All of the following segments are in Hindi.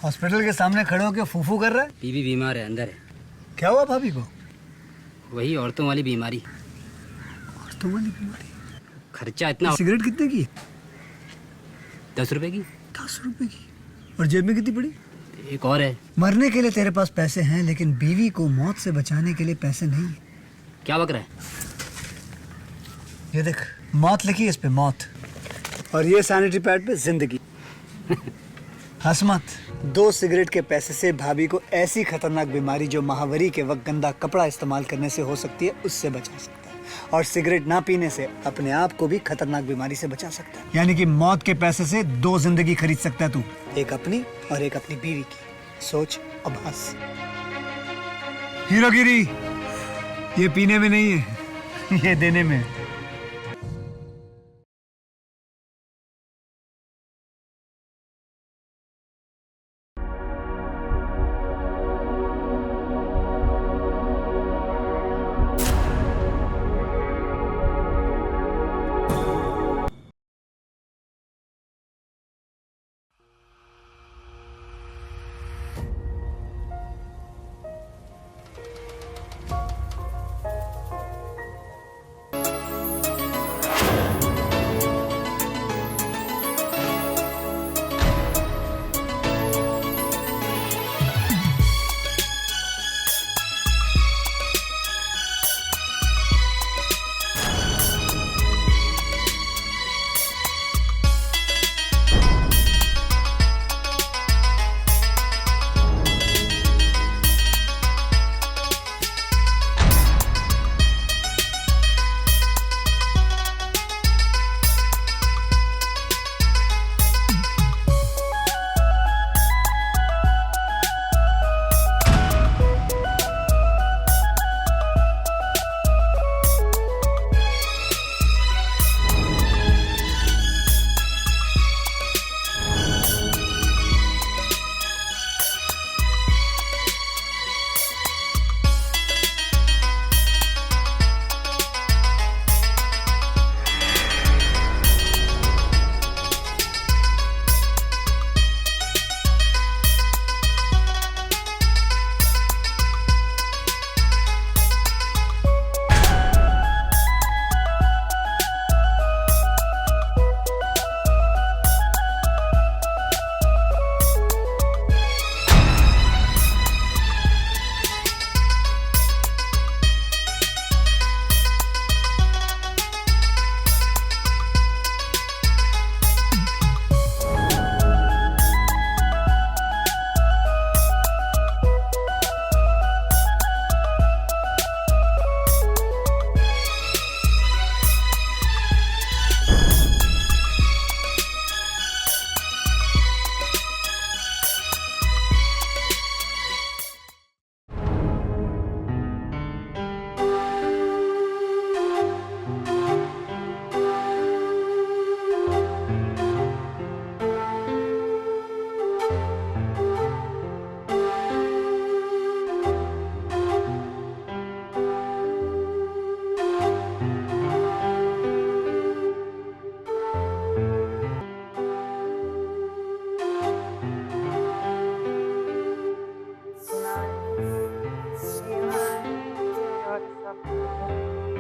हॉस्पिटल के सामने खड़े होकर फूफू कर रहा है। बीवी बीमार है, अंदर है। क्या हुआ भाभी को? वही औरतों वाली बीमारी। औरतों वाली बीमारी? खर्चा इतना। सिगरेट कितने की? 10 रुपए की। 10 रुपए की? और जेब में कितनी पड़ी? एक और है। मरने के लिए तेरे पास पैसे हैं, लेकिन बीवी को मौत से बचाने के लिए पैसे नहीं है। क्या बक रहा है? ये देख, मौत लिखी है इस पे, मौत। और ये सैनिटरी पैड पे जिंदगी। हंस मत। 2 सिगरेट के पैसे से भाभी को ऐसी खतरनाक बीमारी जो महावरी के वक्त गंदा कपड़ा इस्तेमाल करने से हो सकती है, उससे बचा सकता है। और सिगरेट ना पीने से अपने आप को भी खतरनाक बीमारी से बचा सकता है। यानी कि मौत के पैसे से 2 जिंदगी खरीद सकता है तू, एक अपनी और एक अपनी बीवी की। सोच अब हंस। हीरोगिरी ये पीने में नहीं है, ये देने में है।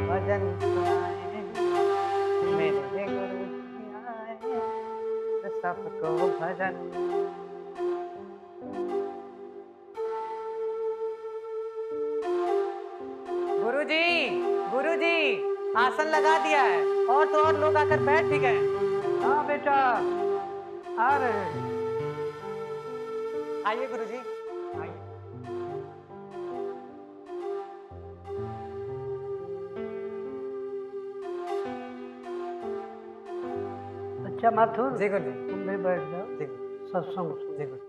भजन सुनाए मेरे गुरु जी आए, सबको भजन। गुरुजी, गुरुजी, आसन लगा दिया है और तो और लोग आकर बैठ भी गए। हाँ बेटा, आ रहे हैं। आइए गुरुजी, आइए। अच्छा माथुर, जी गुरुजी, तुम भी बैठ जाओ। जी सत्संग। जी गुरुजी।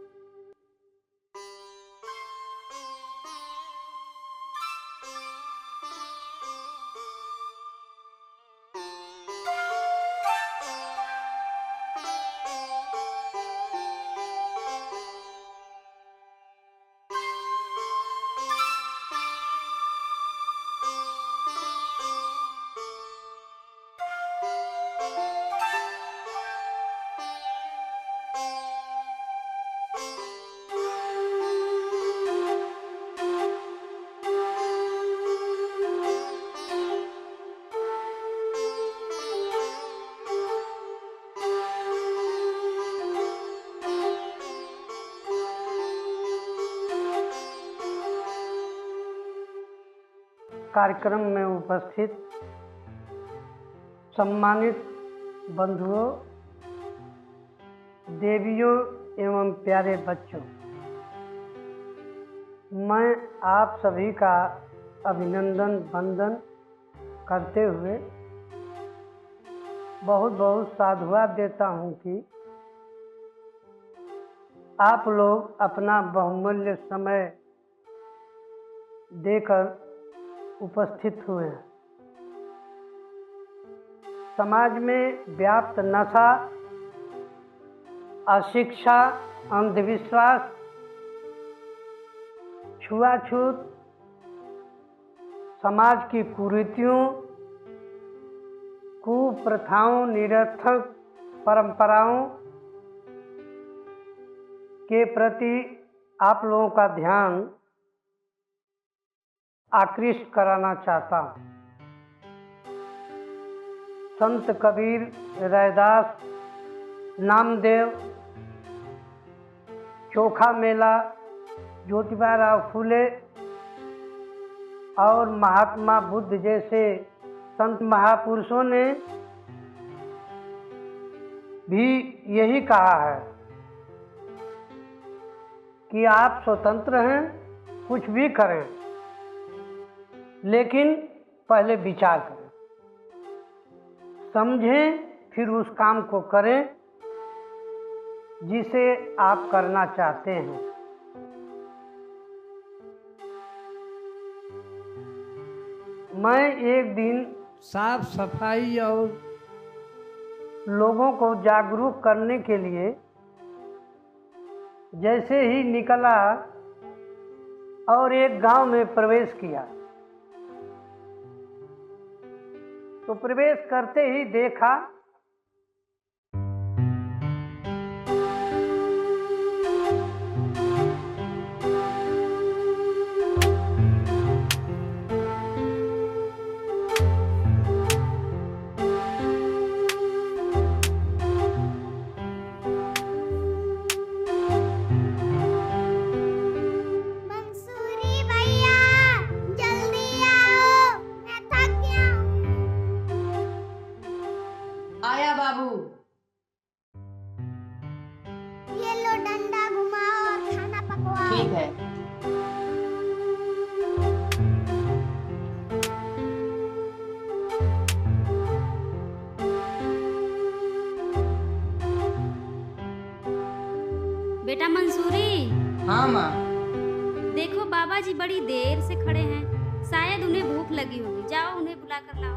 कार्यक्रम में उपस्थित सम्मानित बंधुओं, देवियों एवं प्यारे बच्चों, मैं आप सभी का अभिनंदन वंदन करते हुए बहुत बहुत साधुवाद देता हूँ कि आप लोग अपना बहुमूल्य समय देकर उपस्थित हुए हैं। समाज में व्याप्त नशा, अशिक्षा, अंधविश्वास, छुआछूत, समाज की कुरीतियों, कुप्रथाओं, निरर्थक परंपराओं के प्रति आप लोगों का ध्यान आकृष्ट कराना चाहता हूँ। संत कबीर, रैदास, नामदेव, चोखा मेला, ज्योतिबा राव फूले और महात्मा बुद्ध जैसे संत महापुरुषों ने भी यही कहा है कि आप स्वतंत्र हैं, कुछ भी करें, लेकिन पहले विचार करें, समझें, फिर उस काम को करें जिसे आप करना चाहते हैं। मैं एक दिन साफ सफाई और लोगों को जागरूक करने के लिए जैसे ही निकला और एक गांव में प्रवेश किया, तो प्रवेश करते ही देखा मंसूरी भैया, जल्दी आओ, मैं थक गया हूँ। आया बाबू। ये लो डंडा घुमाओ और खाना पकवाओ। ठीक है। बेटा मंसूरी, हाँ माँ। देखो बाबा जी बड़ी देर से खड़े हैं, शायद उन्हें भूख लगी होगी। जाओ उन्हें बुला कर लाओ।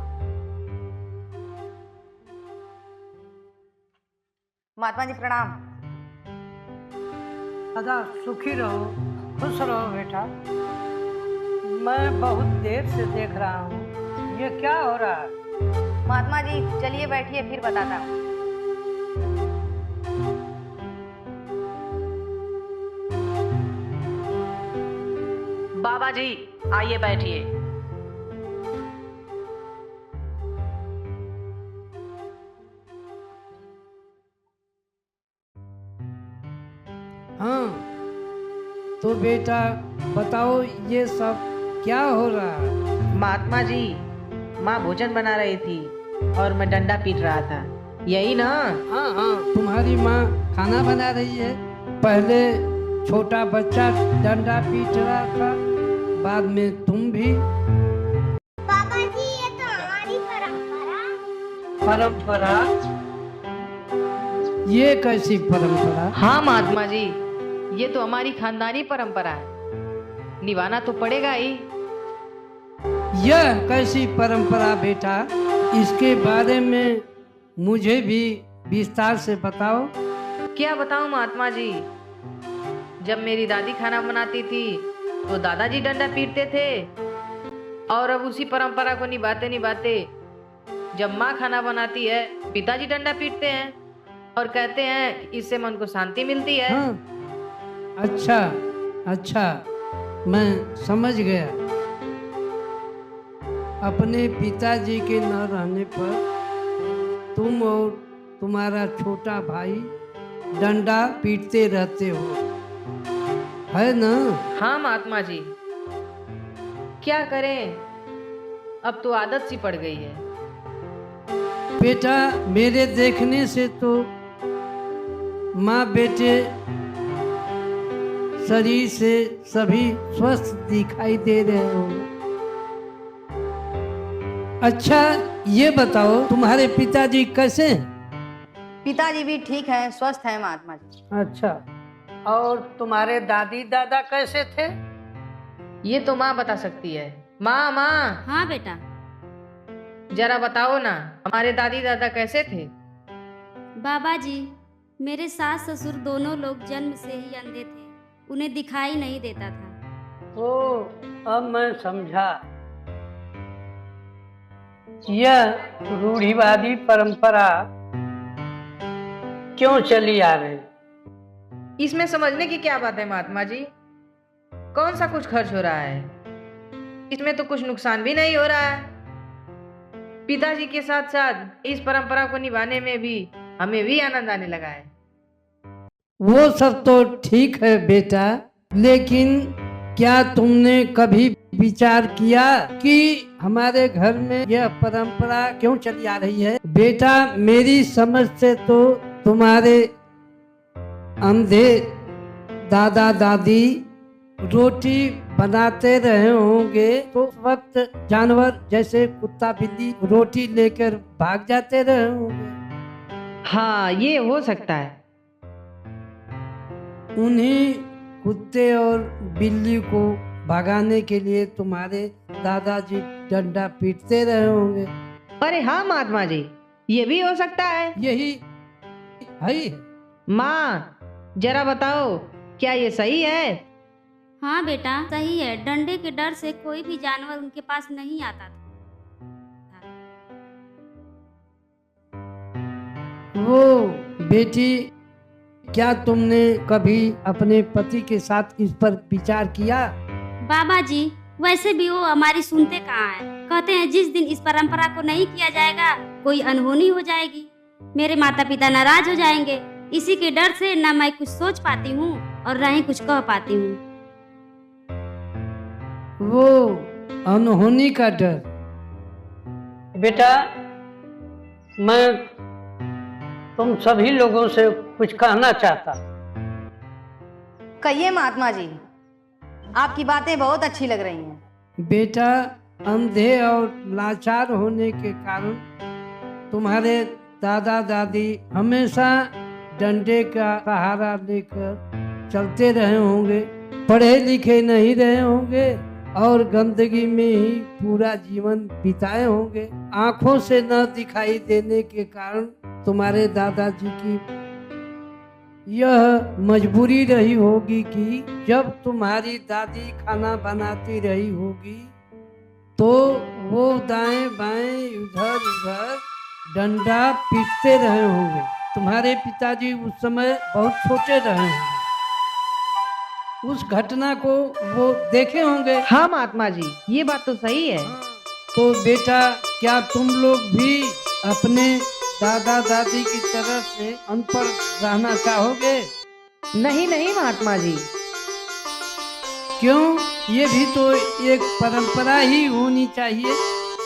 महात्मा जी प्रणाम। सदा सुखी रहो, खुश रहो बेटा। मैं बहुत देर से देख रहा हूँ, ये क्या हो रहा है? महात्मा जी चलिए बैठिए, फिर बताता हूँ। बाबा जी आइए बैठिए। हाँ, तो बेटा बताओ ये सब क्या हो रहा है? महात्मा जी, माँ भोजन बना रही थी और मैं डंडा पीट रहा था, यही ना? हाँ हाँ, तुम्हारी माँ खाना बना रही है। पहले छोटा बच्चा डंडा पीट रहा था, बाद में तुम भी। पापा जी, ये तो हमारी परंपरा? ये कैसी परंपरा? हाँ महात्मा जी, ये तो हमारी खानदानी परंपरा है, निभाना तो पड़ेगा ही। यह कैसी परंपरा बेटा? इसके बारे में मुझे भी विस्तार से बताओ। क्या बताऊं महात्मा जी, जब मेरी दादी खाना बनाती थी तो दादाजी डंडा पीटते थे, और अब उसी परंपरा को निभाते निभाते जब माँ खाना बनाती है पिताजी डंडा पीटते हैं और कहते हैं इससे मन को शांति मिलती है। हाँ, अच्छा अच्छा, मैं समझ गया। अपने पिताजी के न रहने पर तुम और तुम्हारा छोटा भाई डंडा पीटते रहते हो, है ना? हाँ महात्मा जी, क्या करें, अब तो आदत सी पड़ गई है। बेटा, मेरे देखने से तो माँ बेटे शरीर से सभी स्वस्थ दिखाई दे रहे हो। अच्छा, ये बताओ तुम्हारे पिताजी कैसे हैं? पिताजी भी ठीक है, स्वस्थ है महात्मा जी। अच्छा, और तुम्हारे दादी दादा कैसे थे? ये तो माँ बता सकती है। माँ माँ, हाँ बेटा। जरा बताओ ना, हमारे दादी दादा कैसे थे? बाबा जी, मेरे सास ससुर दोनों लोग जन्म से ही अंधे थे, उन्हें दिखाई नहीं देता था। ओ, अब मैं समझा। यह रूढ़िवादी परंपरा क्यों चली आ रही? इसमें समझने की क्या बात है महात्मा जी? कौन सा कुछ खर्च हो रहा है? इसमें तो कुछ नुकसान भी नहीं हो रहा है। पिताजी के साथ साथ इस परंपरा को निभाने में भी हमें भी आनंद आने लगा है। वो सब तो ठीक है बेटा, लेकिन क्या तुमने कभी विचार किया कि हमारे घर में यह परंपरा क्यों चली आ रही है? बेटा, मेरी समझ से तो तुम्हारे अंधे दादा दादी रोटी बनाते रहे होंगे तो उस वक्त जानवर जैसे कुत्ता बिल्ली रोटी लेकर भाग जाते रहे होंगे। हाँ, ये हो सकता है। उन्हीं कुत्ते और बिल्ली को भगाने के लिए तुम्हारे दादाजी डंडा पीटते रहे होंगे। अरे हाँ महात्मा जी, ये भी हो सकता है। यही है। माँ, जरा बताओ, क्या ये सही है? हाँ बेटा, सही है। डंडे के डर से कोई भी जानवर उनके पास नहीं आता था। वो बेटी, क्या तुमने कभी अपने पति के साथ इस पर विचार किया? बाबा जी, वैसे भी वो हमारी सुनते कहाँ हैं। कहते हैं जिस दिन इस परंपरा को नहीं किया जाएगा कोई अनहोनी हो जाएगी, मेरे माता पिता नाराज हो जाएंगे। इसी के डर से न मैं कुछ सोच पाती हूँ और न ही कुछ कह पाती हूँ। वो अनहोनी का डर। बेटा, मैं तुम सभी लोगों से कुछ कहना चाहता। कहिए महात्मा जी, आपकी बातें बहुत अच्छी लग रही हैं। बेटा, अंधे और लाचार होने के कारण तुम्हारे दादा दादी हमेशा डंडे का सहारा लेकर चलते रहे होंगे, पढ़े लिखे नहीं रहे होंगे और गंदगी में ही पूरा जीवन बिताए होंगे। आंखों से न दिखाई देने के कारण तुम्हारे दादाजी की यह मजबूरी रही होगी कि जब तुम्हारी दादी खाना बनाती रही होगी तो वो दाएं बाएं इधर उधर डंडा पीटते रहे होंगे। तुम्हारे पिताजी उस समय बहुत छोटे रहे होंगे, उस घटना को वो देखे होंगे। हाँ महात्मा जी, ये बात तो सही है। तो बेटा, क्या तुम लोग भी अपने दादा दादी की तरह से अनपढ़ रहना चाहोगे? नहीं नहीं महात्मा जी। क्यों? ये भी तो एक परंपरा ही होनी चाहिए।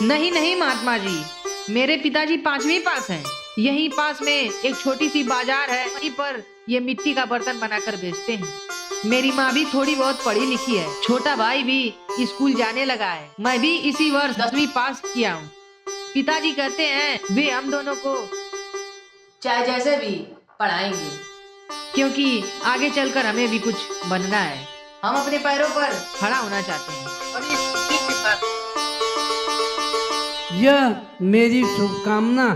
नहीं नहीं महात्मा जी, मेरे पिताजी 5वीं पास हैं। यहीं पास में एक छोटी सी बाजार है, वहीं पर ये मिट्टी का बर्तन बनाकर बेचते हैं। मेरी माँ भी थोड़ी बहुत पढ़ी लिखी है, छोटा भाई भी स्कूल जाने लगा है। मैं भी इसी वर्ष 10वीं पास किया हूँ। पिताजी कहते हैं वे हम दोनों को चाहे जैसे भी पढ़ाएंगे, क्योंकि आगे चलकर हमें भी कुछ बनना है। हम अपने पैरों पर खड़ा होना चाहते हैं। यह मेरी शुभकामना।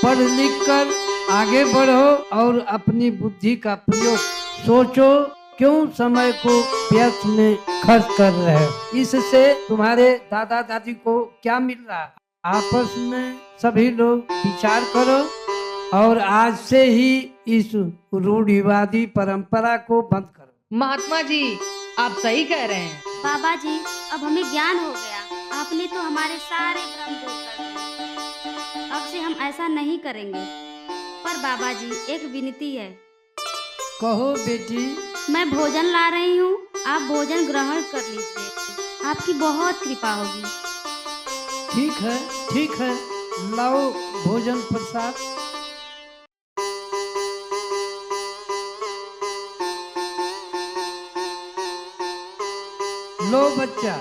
पढ़ लिख कर आगे बढ़ो और अपनी बुद्धि का प्रयोग सोचो, क्यों समय को व्यर्थ में खर्च कर रहे हो? इससे तुम्हारे दादा दादी को क्या मिल रहा है? आपस में सभी लोग विचार करो और आज से ही इस रूढ़िवादी परंपरा को बंद करो। महात्मा जी, आप सही कह रहे हैं। बाबा जी, अब हमें ज्ञान हो गया। आपने तो हमारे सारे भ्रम दूर कर दिए। अब से हम ऐसा नहीं करेंगे। पर बाबा जी, एक विनती है। कहो बेटी। मैं भोजन ला रही हूँ, आप भोजन ग्रहण कर लीजिए। आपकी बहुत कृपा होगी। ठीक है, लाओ भोजन प्रसाद। लो बच्चा।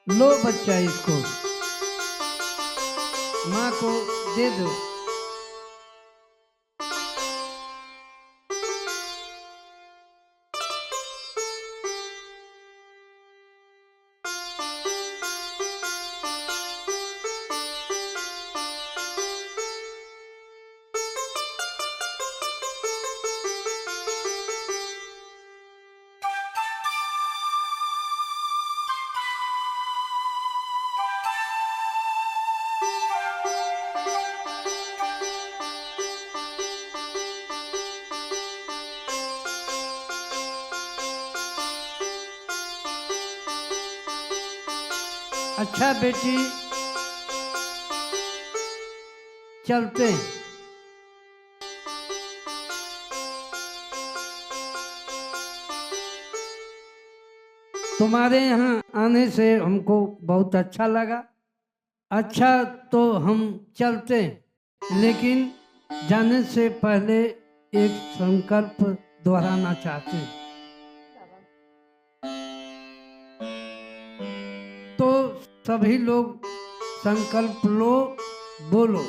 लो बच्चा, इसको माँ को दे दो। अच्छा बेटी, चलते हैं। तुम्हारे यहाँ आने से हमको बहुत अच्छा लगा। अच्छा तो हम चलते हैं, लेकिन जाने से पहले एक संकल्प दोहराना चाहते हैं। तो सभी लोग संकल्प लो, बोलो।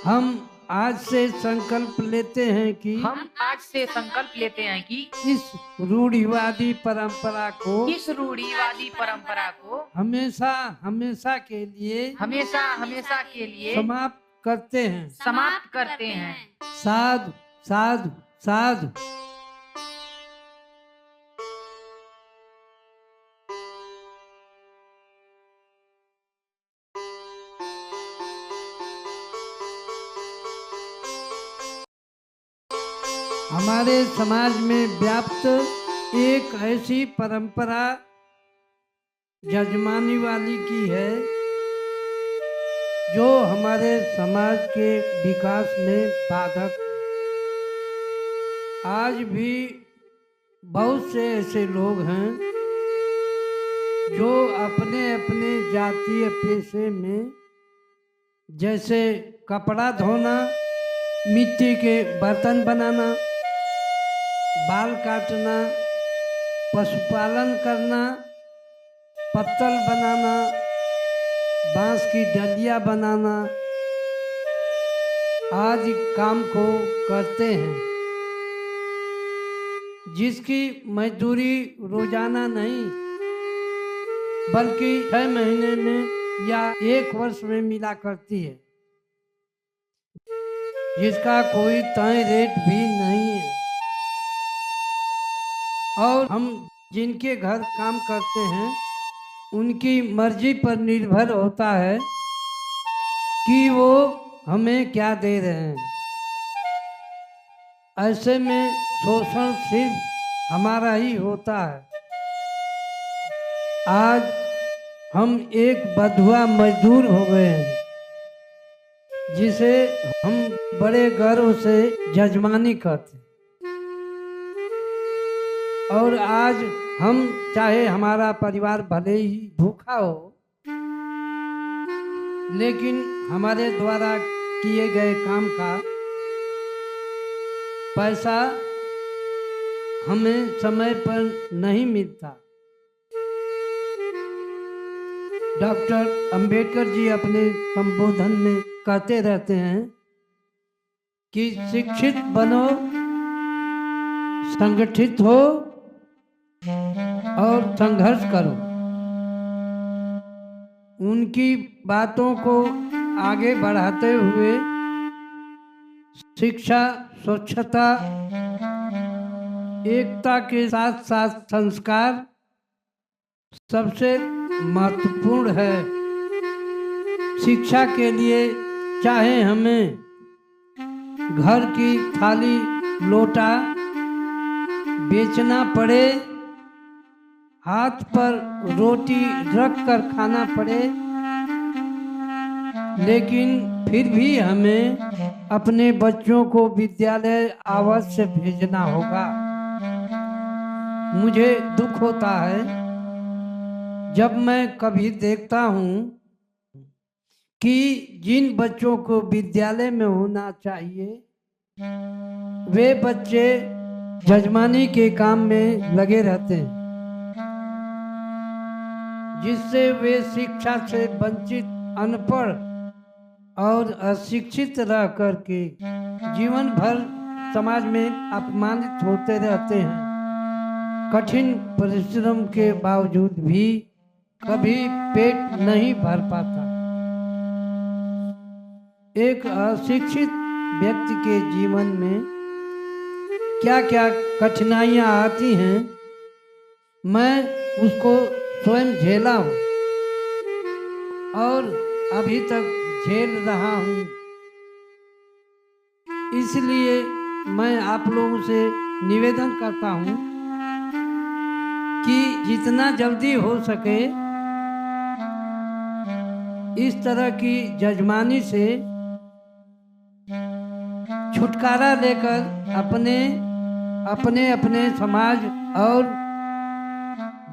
हम आज से संकल्प लेते हैं कि हम आज से संकल्प लेते हैं कि इस रूढ़िवादी परंपरा को इस रूढ़िवादी परंपरा को हमेशा हमेशा के लिए समाप्त करते हैं। समाप्त करते हैं। साधु साधु साधु। हमारे समाज में व्याप्त एक ऐसी परंपरा जजमानी वाली की है जो हमारे समाज के विकास में बाधक है। आज भी बहुत से ऐसे लोग हैं जो अपने अपने जातीय पेशे में, जैसे कपड़ा धोना, मिट्टी के बर्तन बनाना, बाल काटना, पशुपालन करना, पत्तल बनाना, बांस की डलिया बनाना आदि काम को करते हैं, जिसकी मजदूरी रोजाना नहीं बल्कि 6 महीने में या 1 वर्ष में मिला करती है, जिसका कोई तय रेट भी नहीं है। और हम जिनके घर काम करते हैं उनकी मर्जी पर निर्भर होता है कि वो हमें क्या दे रहे हैं। ऐसे में शोषण सिर्फ हमारा ही होता है। आज हम एक बंधुआ मजदूर हो गए हैं, जिसे हम बड़े गर्व से जजमानी कहते हैं। और आज हम चाहे हमारा परिवार भले ही भूखा हो, लेकिन हमारे द्वारा किए गए काम का पैसा हमें समय पर नहीं मिलता। डॉक्टर अंबेडकर जी अपने संबोधन में कहते रहते हैं कि शिक्षित बनो, संगठित हो और संघर्ष करो। उनकी बातों को आगे बढ़ाते हुए शिक्षा, स्वच्छता, एकता के साथ साथ संस्कार सबसे महत्वपूर्ण है। शिक्षा के लिए चाहे हमें घर की थाली लोटा बेचना पड़े, हाथ पर रोटी रख कर खाना पड़े, लेकिन फिर भी हमें अपने बच्चों को विद्यालय अवश्य भेजना होगा। मुझे दुख होता है जब मैं कभी देखता हूँ कि जिन बच्चों को विद्यालय में होना चाहिए वे बच्चे जजमानी के काम में लगे रहते हैं, जिससे वे शिक्षा से वंचित, अनपढ़ और अशिक्षित रह करके जीवन भर समाज में अपमानित होते रहते हैं। कठिन परिश्रम के बावजूद भी कभी पेट नहीं भर पाता। एक अशिक्षित व्यक्ति के जीवन में क्या क्या कठिनाइयाँ आती हैं, मैं उसको स्वयं झेला हूँ और अभी तक झेल रहा हूँ। इसलिए मैं आप लोगों से निवेदन करता हूँ कि जितना जल्दी हो सके इस तरह की जजमानी से छुटकारा लेकर अपने समाज और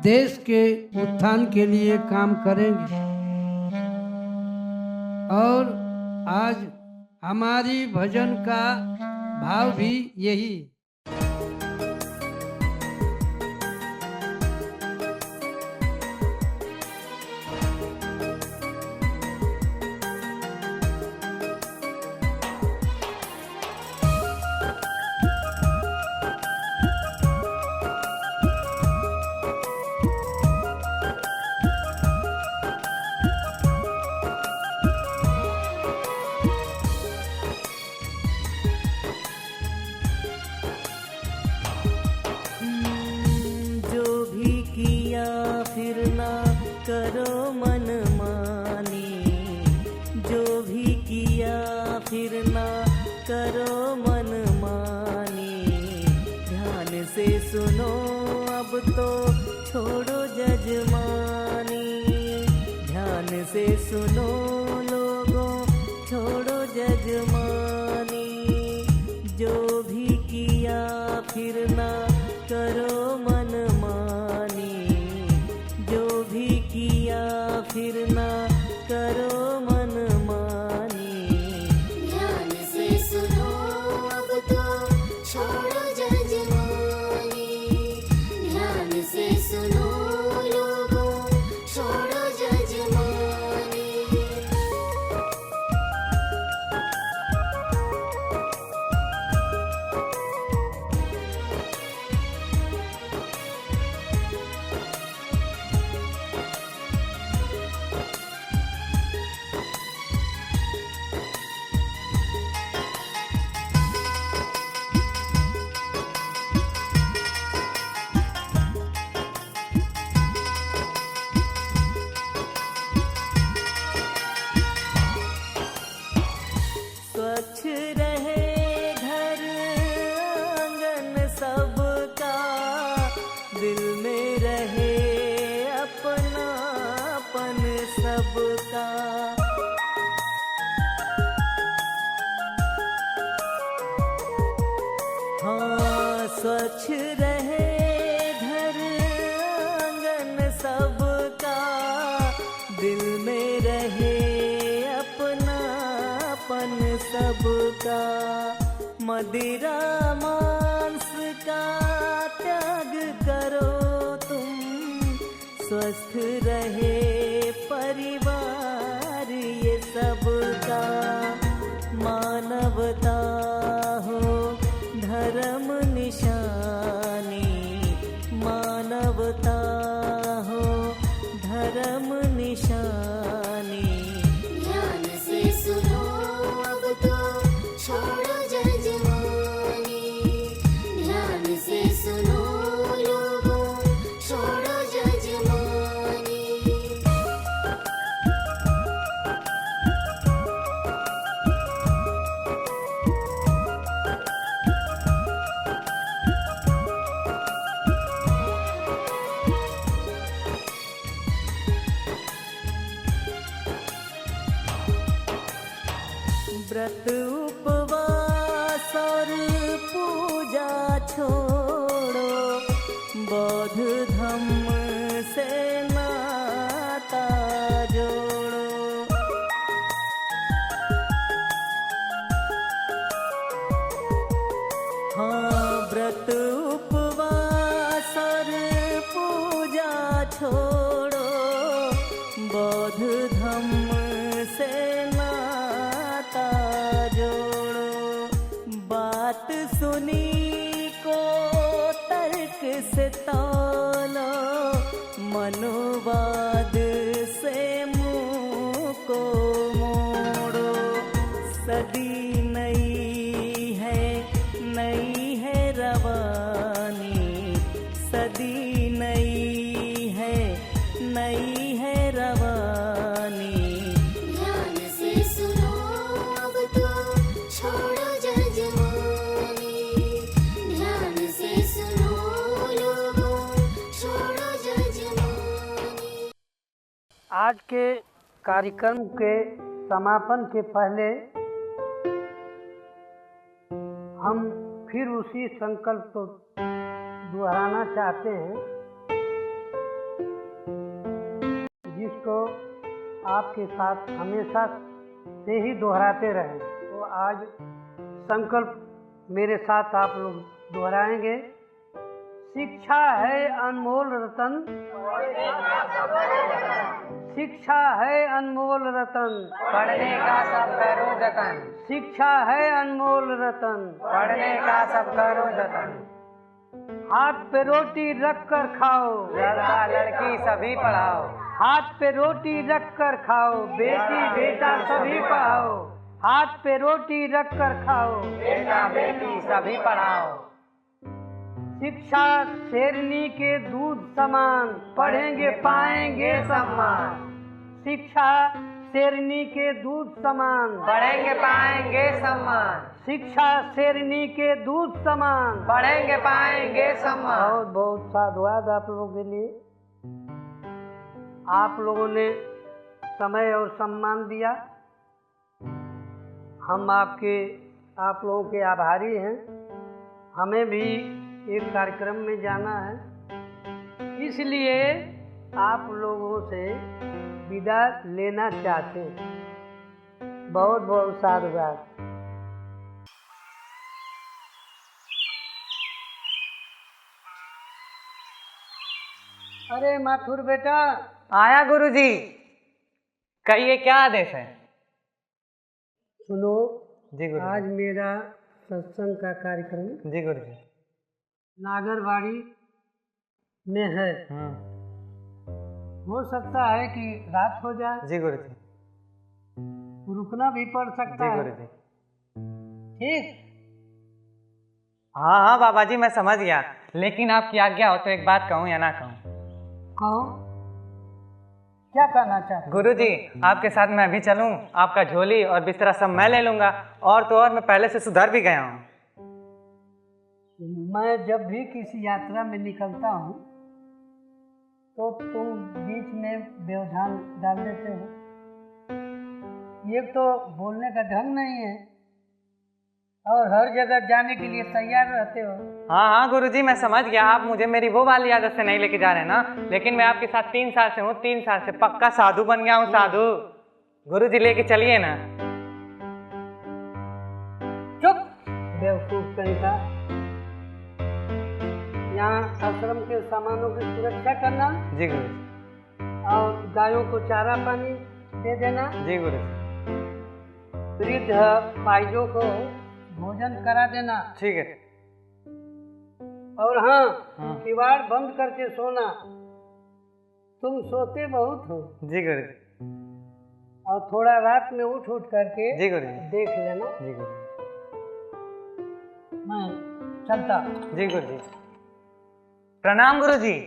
देश के उत्थान के लिए काम करेंगे। और आज हमारी भजन का भाव भी यही। सुनो अब तो छोड़ो जजमानी, ध्यान से सुनो लोगों छोड़ो जजमानी। जो भी किया फिर ना करो मनमानी, जो भी किया फिर ना करो मनमानी। ध्यान से सुनो अब तो छोड़ो जजमानी, ध्यान से सुनो लोगों छोड़ो जजमानी। स्वच्छ रहे घर आंगन सबका, दिल में रहे अपनापन सबका। हाँ, स्वच्छ रहे घर आंगन सबका, दिल में रहे अपनापन सबका। मदिरा मांस का त्याग करो तुम, स्वस्थ रहे परिवार ये सबका। मानवता हो धर्म निशानी, मानवता हो धर्म निशानी। ध्यान से सुनो अब तो छोड़ो जजमानी, ध्यान से सुनो लोगों छोड़ो जजमानी। व्रत उपवास और पूजा छोड़ो, बौद्ध धम्म से नाता जोड़ो। हाँ, व्रत उपवास और पूजा छोड़ो, बौद्ध धम्म से नाता जोड़ो। बात सुनी को तर्क से तौलो, मनोवाद से मुंह को मोड़ो। सदी नई है रवानी, सदी नई है रवानी। ध्यान से सुनो अब तो छोड़ो जजमानी, ध्यान से सुनो लोगों छोड़ो जजमानी। आज के कार्यक्रम के समापन के पहले हम फिर उसी संकल्प को दोहराना चाहते हैं जिसको आपके साथ हमेशा से ही दोहराते रहें। तो आज संकल्प मेरे साथ आप लोग दोहराएंगे। शिक्षा है अनमोल रतन, शिक्षा है अनमोल रतन, पढ़ने का सब करो जतन, शिक्षा है अनमोल रतन। पढ़ने का सब करो जतन। हाथ पे रोटी रख कर खाओ, लड़का लड़की सभी पढ़ाओ, हाथ पे रोटी रख कर खाओ, बेटी बेटा सभी पढ़ाओ। हाथ पे रोटी रख कर खाओ, बेटा बेटी सभी पढ़ाओ। शिक्षा शेरनी के दूध समान, पढ़ेंगे पाएंगे सम्मान। शिक्षा शेरनी के दूध समान, पढ़ेंगे पाएंगे सम्मान, शिक्षा शेरनी के दूध समान। पढ़ेंगे पाएंगे सम्मान। बहुत बहुत साधुवाद आप लोगों के लिए। आप लोगों ने समय और सम्मान दिया, हम आप लोगों के आभारी हैं। हमें भी एक कार्यक्रम में जाना है, इसलिए आप लोगों से विदा लेना चाहते हैं। बहुत बहुत साधुवाद। अरे माथुर बेटा, आया गुरुजी, कहिए क्या आदेश है? सुनो, जी गुरु। आज मेरा सत्संग का कार्यक्रम जी गुरुजी। नागरवाड़ी में है। हो सकता है कि रात हो जाए, जी गुरुजी। रुकना भी पड़ सकता है। गुरुजी। ठीक, हाँ हाँ बाबा जी, मैं समझ गया, लेकिन आपकी आज्ञा हो तो एक बात कहूँ या ना कहूँ? कहो, क्या कहना चाहते? गुरुजी, आपके साथ मैं भी चलूँ? आपका झोली और बिस्तरा सब मैं ले लूँगा, और तो और मैं पहले से सुधर भी गया हूँ। मैं जब भी किसी यात्रा में निकलता हूँ तो तुम बीच में व्यवधान डाल देते हो। ये तो बोलने का ढंग नहीं है, और हर जगह जाने के लिए तैयार रहते हो। हाँ हाँ गुरुजी, मैं समझ गया, आप मुझे मेरी वो वाली आदत से नहीं लेके जा रहे ना, लेकिन मैं आपके साथ 3 साल से हूँ, 3 साल से पक्का साधु बन गया हूँ, साधु। गुरुजी लेके चलिए ना। चुप बेवकूफ कहीं का। यहाँ आश्रम के सामानों की सुरक्षा करना जी गुरुजी। और गायों को चारा पानी दे देना, जी गुरुजी। वृद्ध भाइयों को भोजन करा देना। ठीक है। और हाँ, किवाड़ बंद करके सोना। तुम सोते बहुत हो। जी गुरुजी। और थोड़ा रात में उठ करके जी गुरुजी। देख लेना। जी गुरुजी। मैं चलता। जी गुरुजी। प्रणाम गुरुजी।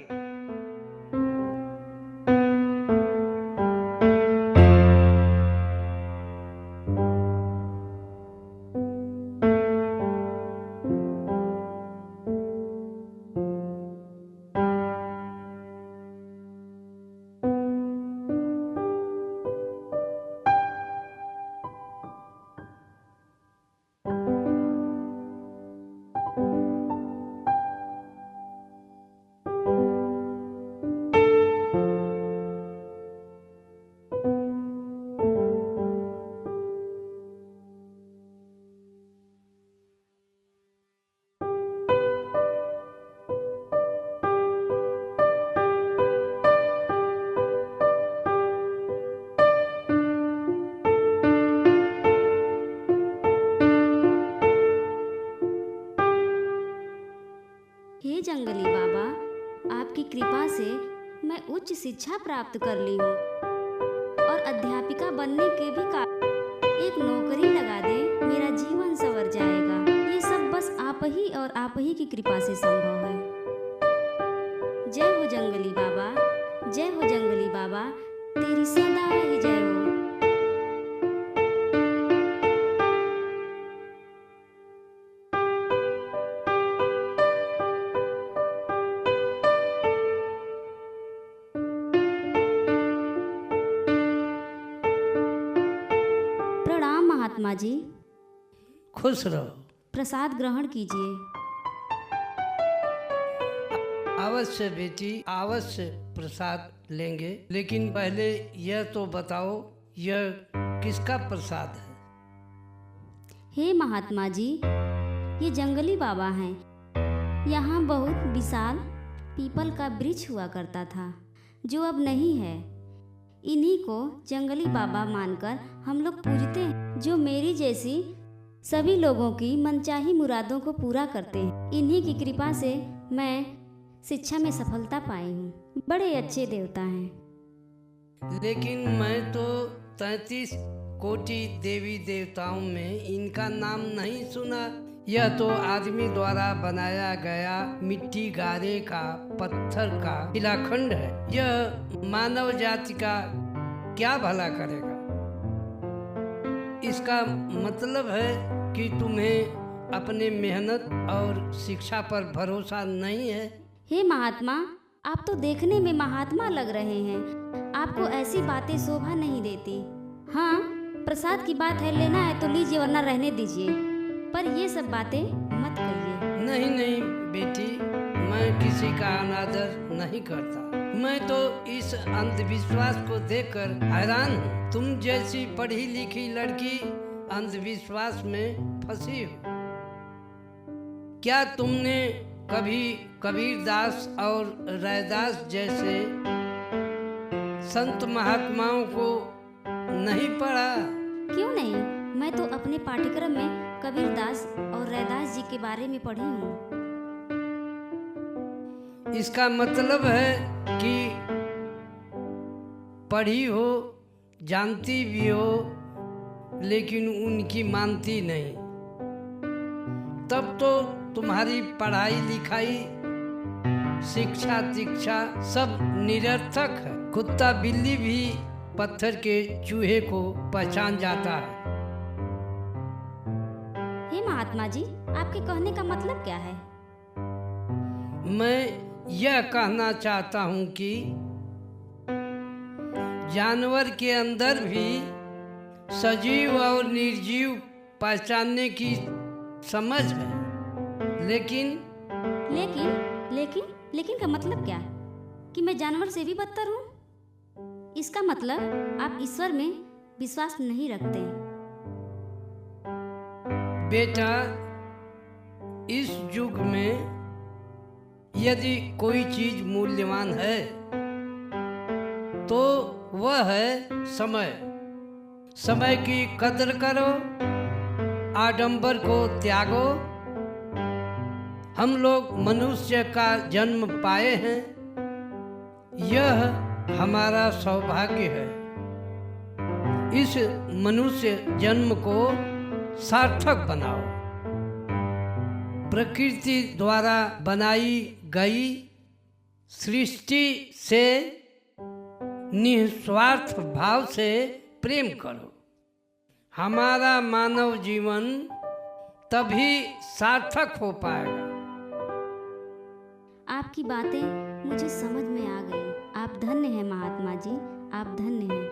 हे जंगली बाबा, आपकी कृपा से मैं उच्च शिक्षा प्राप्त कर ली हूँ और अध्यापिका बनने के भी एक नौकरी लगा दे, मेरा जीवन संवर जाएगा। ये सब बस आप ही और आप ही की कृपा से संभव है। जय हो जंगली बाबा, जय हो जंगली बाबा, तेरी सदा ही जय हो। प्रणाम महात्मा जी। खुश रहो। प्रसाद ग्रहण कीजिए। अवश्य बेटी, अवश्य प्रसाद लेंगे, लेकिन पहले यह तो बताओ यह किसका प्रसाद है? हे महात्मा जी, ये जंगली बाबा हैं। यहाँ बहुत विशाल पीपल का वृक्ष हुआ करता था, जो अब नहीं है। इन्हीं को जंगली बाबा मानकर हम लोग पूजते हैं, जो मेरी जैसी सभी लोगों की मनचाही मुरादों को पूरा करते हैं। इन्हीं की कृपा से मैं शिक्षा में सफलता पाई हूँ। बड़े अच्छे देवता हैं। लेकिन मैं तो 33 कोटि देवी देवताओं में इनका नाम नहीं सुना। यह तो आदमी द्वारा बनाया गया मिट्टी गारे का पत्थर का शिलाखंड है। यह मानव जाति का क्या भला करेगा? इसका मतलब है कि तुम्हें अपने मेहनत और शिक्षा पर भरोसा नहीं है। हे महात्मा, आप तो देखने में महात्मा लग रहे हैं। आपको ऐसी बातें शोभा नहीं देती। हाँ, प्रसाद की बात है, लेना है तो लीजिए, वरना रहने दीजिए, पर ये सब बातें मत करिए। नहीं नहीं बेटी, मैं किसी का अनादर नहीं करता। मैं तो इस अंधविश्वास को देखकर हैरान हूँ। तुम जैसी पढ़ी लिखी लड़की अंधविश्वास में फंसी हो। क्या तुमने कभी कबीरदास और रैदास जैसे संत महात्माओं को नहीं पढ़ा? क्यों नहीं, मैं तो अपने पाठ्यक्रम में कबीरदास और रैदास जी के बारे में पढ़ी हूँ। इसका मतलब है कि पढ़ी हो, जानती भी हो, लेकिन उनकी मानती नहीं। तब तो तुम्हारी पढ़ाई लिखाई, शिक्षा दीक्षा सब निरर्थक है। कुत्ता बिल्ली भी पत्थर के चूहे को पहचान जाता है। हे महात्मा जी, आपके कहने का मतलब क्या है? मैं यह कहना चाहता हूँ कि जानवर के अंदर भी सजीव और निर्जीव पहचानने की समझ है, लेकिन लेकिन का मतलब क्या? कि मैं जानवर से भी बदतर हूँ? इसका मतलब आप ईश्वर में विश्वास नहीं रखते। बेटा, इस युग में यदि कोई चीज मूल्यवान है तो वह है समय। समय की कदर करो, आडंबर को त्यागो। हम लोग मनुष्य का जन्म पाए हैं, यह हमारा सौभाग्य है। इस मनुष्य जन्म को सार्थक बनाओ। प्रकृति द्वारा बनाई गई सृष्टि से निस्वार्थ भाव से प्रेम करो। हमारा मानव जीवन तभी सार्थक हो पाएगा। आपकी बातें मुझे समझ में आ गई। आप धन्य हैं महात्मा जी, आप धन्य हैं।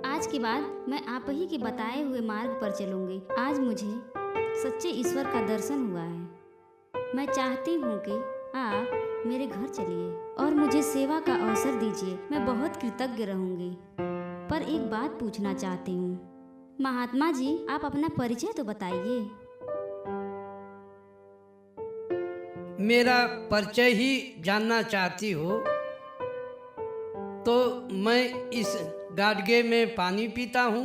आज के बाद मैं आप ही के बताए हुए मार्ग पर चलूंगी। आज मुझे सच्चे ईश्वर का दर्शन हुआ है। मैं चाहती हूँ कि आप मेरे घर चलिए और मुझे सेवा का अवसर दीजिए। मैं बहुत कृतज्ञ रहूंगी। पर एक बात पूछना चाहती हूँ। महात्मा जी, आप अपना परिचय तो बताइए। मेरा परिचय ही जानना चाहती हो तो मैं इस गाडगे में पानी पीता हूँ,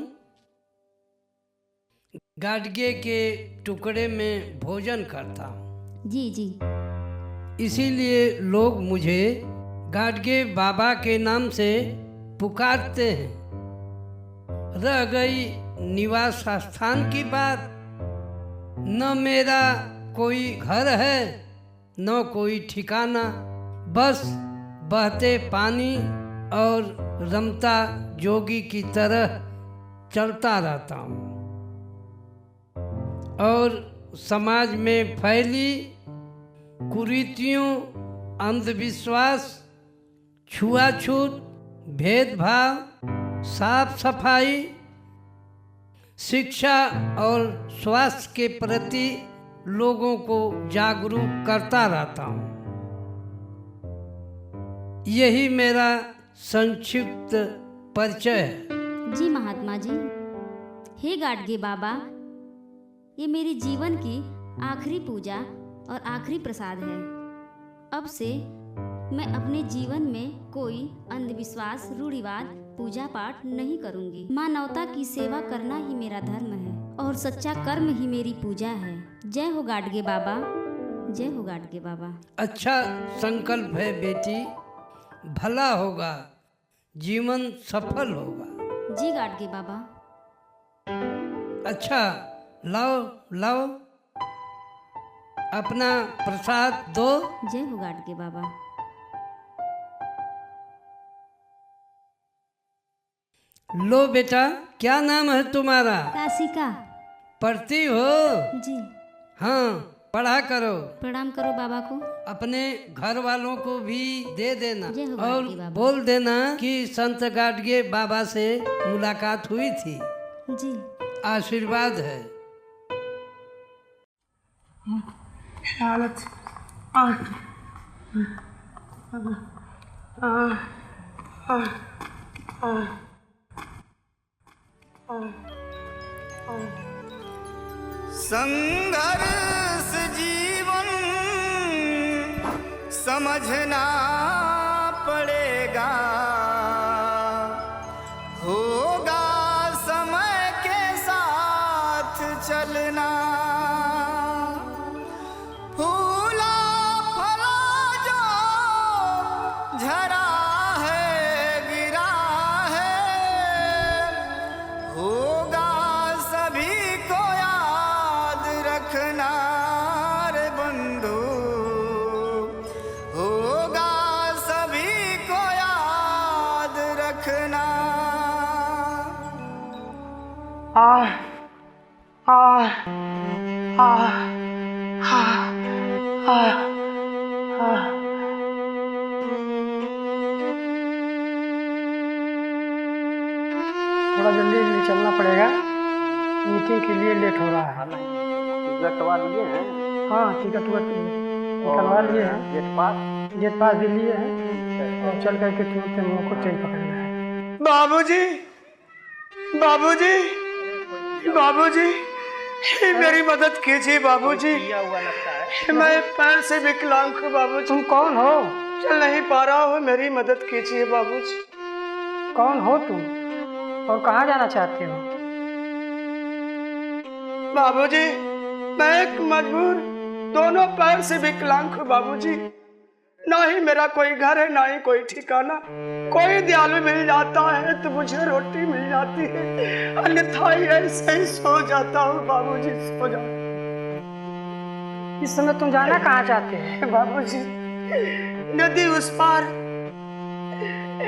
गाडगे के टुकड़े में भोजन करता हूँ। जी जी। इसीलिए लोग मुझे गाडगे बाबा के नाम से पुकारते हैं। रह गई निवास स्थान की बात, न मेरा कोई घर है न कोई ठिकाना, बस बहते पानी और रमता जोगी की तरह चलता रहता हूँ। और समाज में फैली कुरीतियों, अंधविश्वास, छुआछूत, भेदभाव, साफ सफाई, शिक्षा और स्वास्थ्य के प्रति लोगों को जागरूक करता रहता हूँ। यही मेरा संक्षिप्त परिचय है। जी महात्मा जी। हे गाडगे बाबा, ये मेरी जीवन की आखिरी पूजा और आखिरी प्रसाद है। अब से मैं अपने जीवन में कोई अंधविश्वास, रूढ़िवाद, पूजा पाठ नहीं करूंगी। मानवता की सेवा करना ही मेरा धर्म है और सच्चा कर्म ही मेरी पूजा है। जय हो गाडगे बाबा, जय हो गाडगे बाबा। अच्छा संकल्प है बेटी, भला होगा, जीवन सफल होगा। जी गाडगे बाबा। अच्छा लाओ लाओ अपना प्रसाद दो। जय हो गाडगे बाबा। लो बेटा, क्या नाम है तुम्हारा? काशिका। पढ़ती हो? जी। हाँ, पढ़ा करो। प्रणाम करो बाबा को। अपने घर वालों को भी दे देना जय हो और गाडगे बाबा। बोल देना कि संत गाडगे बाबा से मुलाकात हुई थी। जी। आशीर्वाद है। हालत संघर्ष जीवन समझना पड़ेगा, होगा समय के साथ चलना। फूला फला जो झरा है गिरा है, होगा सभी को याद रखना रे बंधु, होगा सभी को याद रखना। थोड़ा जल्दी जल्दी चलना पड़ेगा, मीटिंग के लिए लेट हो रहा है। टिकट करवा लिए हैं? हाँ, टिकट निकलवा लिए हैं, गेट पास भी लिए हैं और चल करके तुरंत हम लोग को ट्रेन पकड़ना है। बाबूजी, बाबूजी, बाबूजी, मेरी मदद कीजिए बाबूजी। मैं पैर से विकलांग हूँ बाबूजी। तुम कौन हो? चल नहीं पा रहा हूँ, मेरी मदद कीजिए बाबूजी। कौन हो तुम और कहाँ जाना चाहते हो? बाबूजी, मैं एक मजबूर, दोनों पैर से विकलांग हूँ बाबूजी। ना ही मेरा कोई घर है, ना ही कोई ठिकाना। कोई दयालु मिल जाता है तो मुझे रोटी मिल जाती है, अन्यथा ऐसे ही सो जाता हूँ बाबूजी, सो जाता। इस समय तुम जाना कहाँ चाहते हो? बाबूजी, नदी उस पार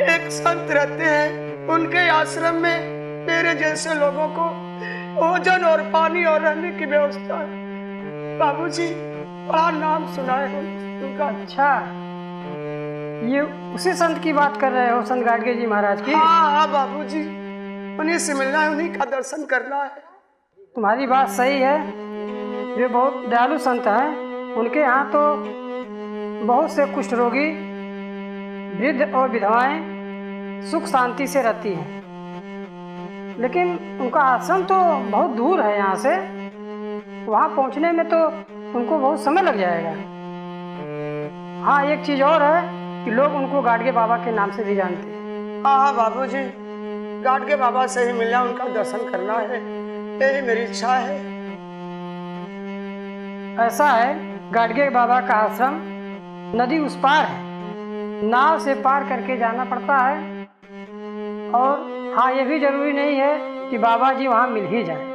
एक संत रहते हैं, उनके आश्रम में मेरे जैसे लोगों को भोजन और पानी और रहने की व्यवस्था है बाबूजी। बड़ा नाम सुना है उनका। अच्छा, ये उसी संत की बात कर रहे हो, संत गाडगे जी महाराज की? हाँ बाबूजी, उन्हीं से मिलना है, उन्हीं का दर्शन करना है। तुम्हारी बात सही है, वे बहुत दयालु संत हैं। उनके यहाँ तो बहुत से कुष्ठ रोगी, वृद्ध और विधवाएं सुख शांति से रहती हैं, लेकिन उनका आश्रम तो बहुत दूर है यहाँ से। वहाँ पहुँचने में तो उनको बहुत समय लग जाएगा। हाँ, एक चीज़ और है कि लोग उनको गाडगे बाबा के नाम से भी जानते हैं। हाँ बाबूजी, गाडगे बाबा से ही मिलना, उनका दर्शन करना है, यही मेरी इच्छा है। ऐसा है, गाडगे बाबा का आश्रम नदी उस पार है, नाव से पार करके जाना पड़ता है। और हाँ, ये भी जरूरी नहीं है कि बाबा जी वहाँ मिल ही जाए,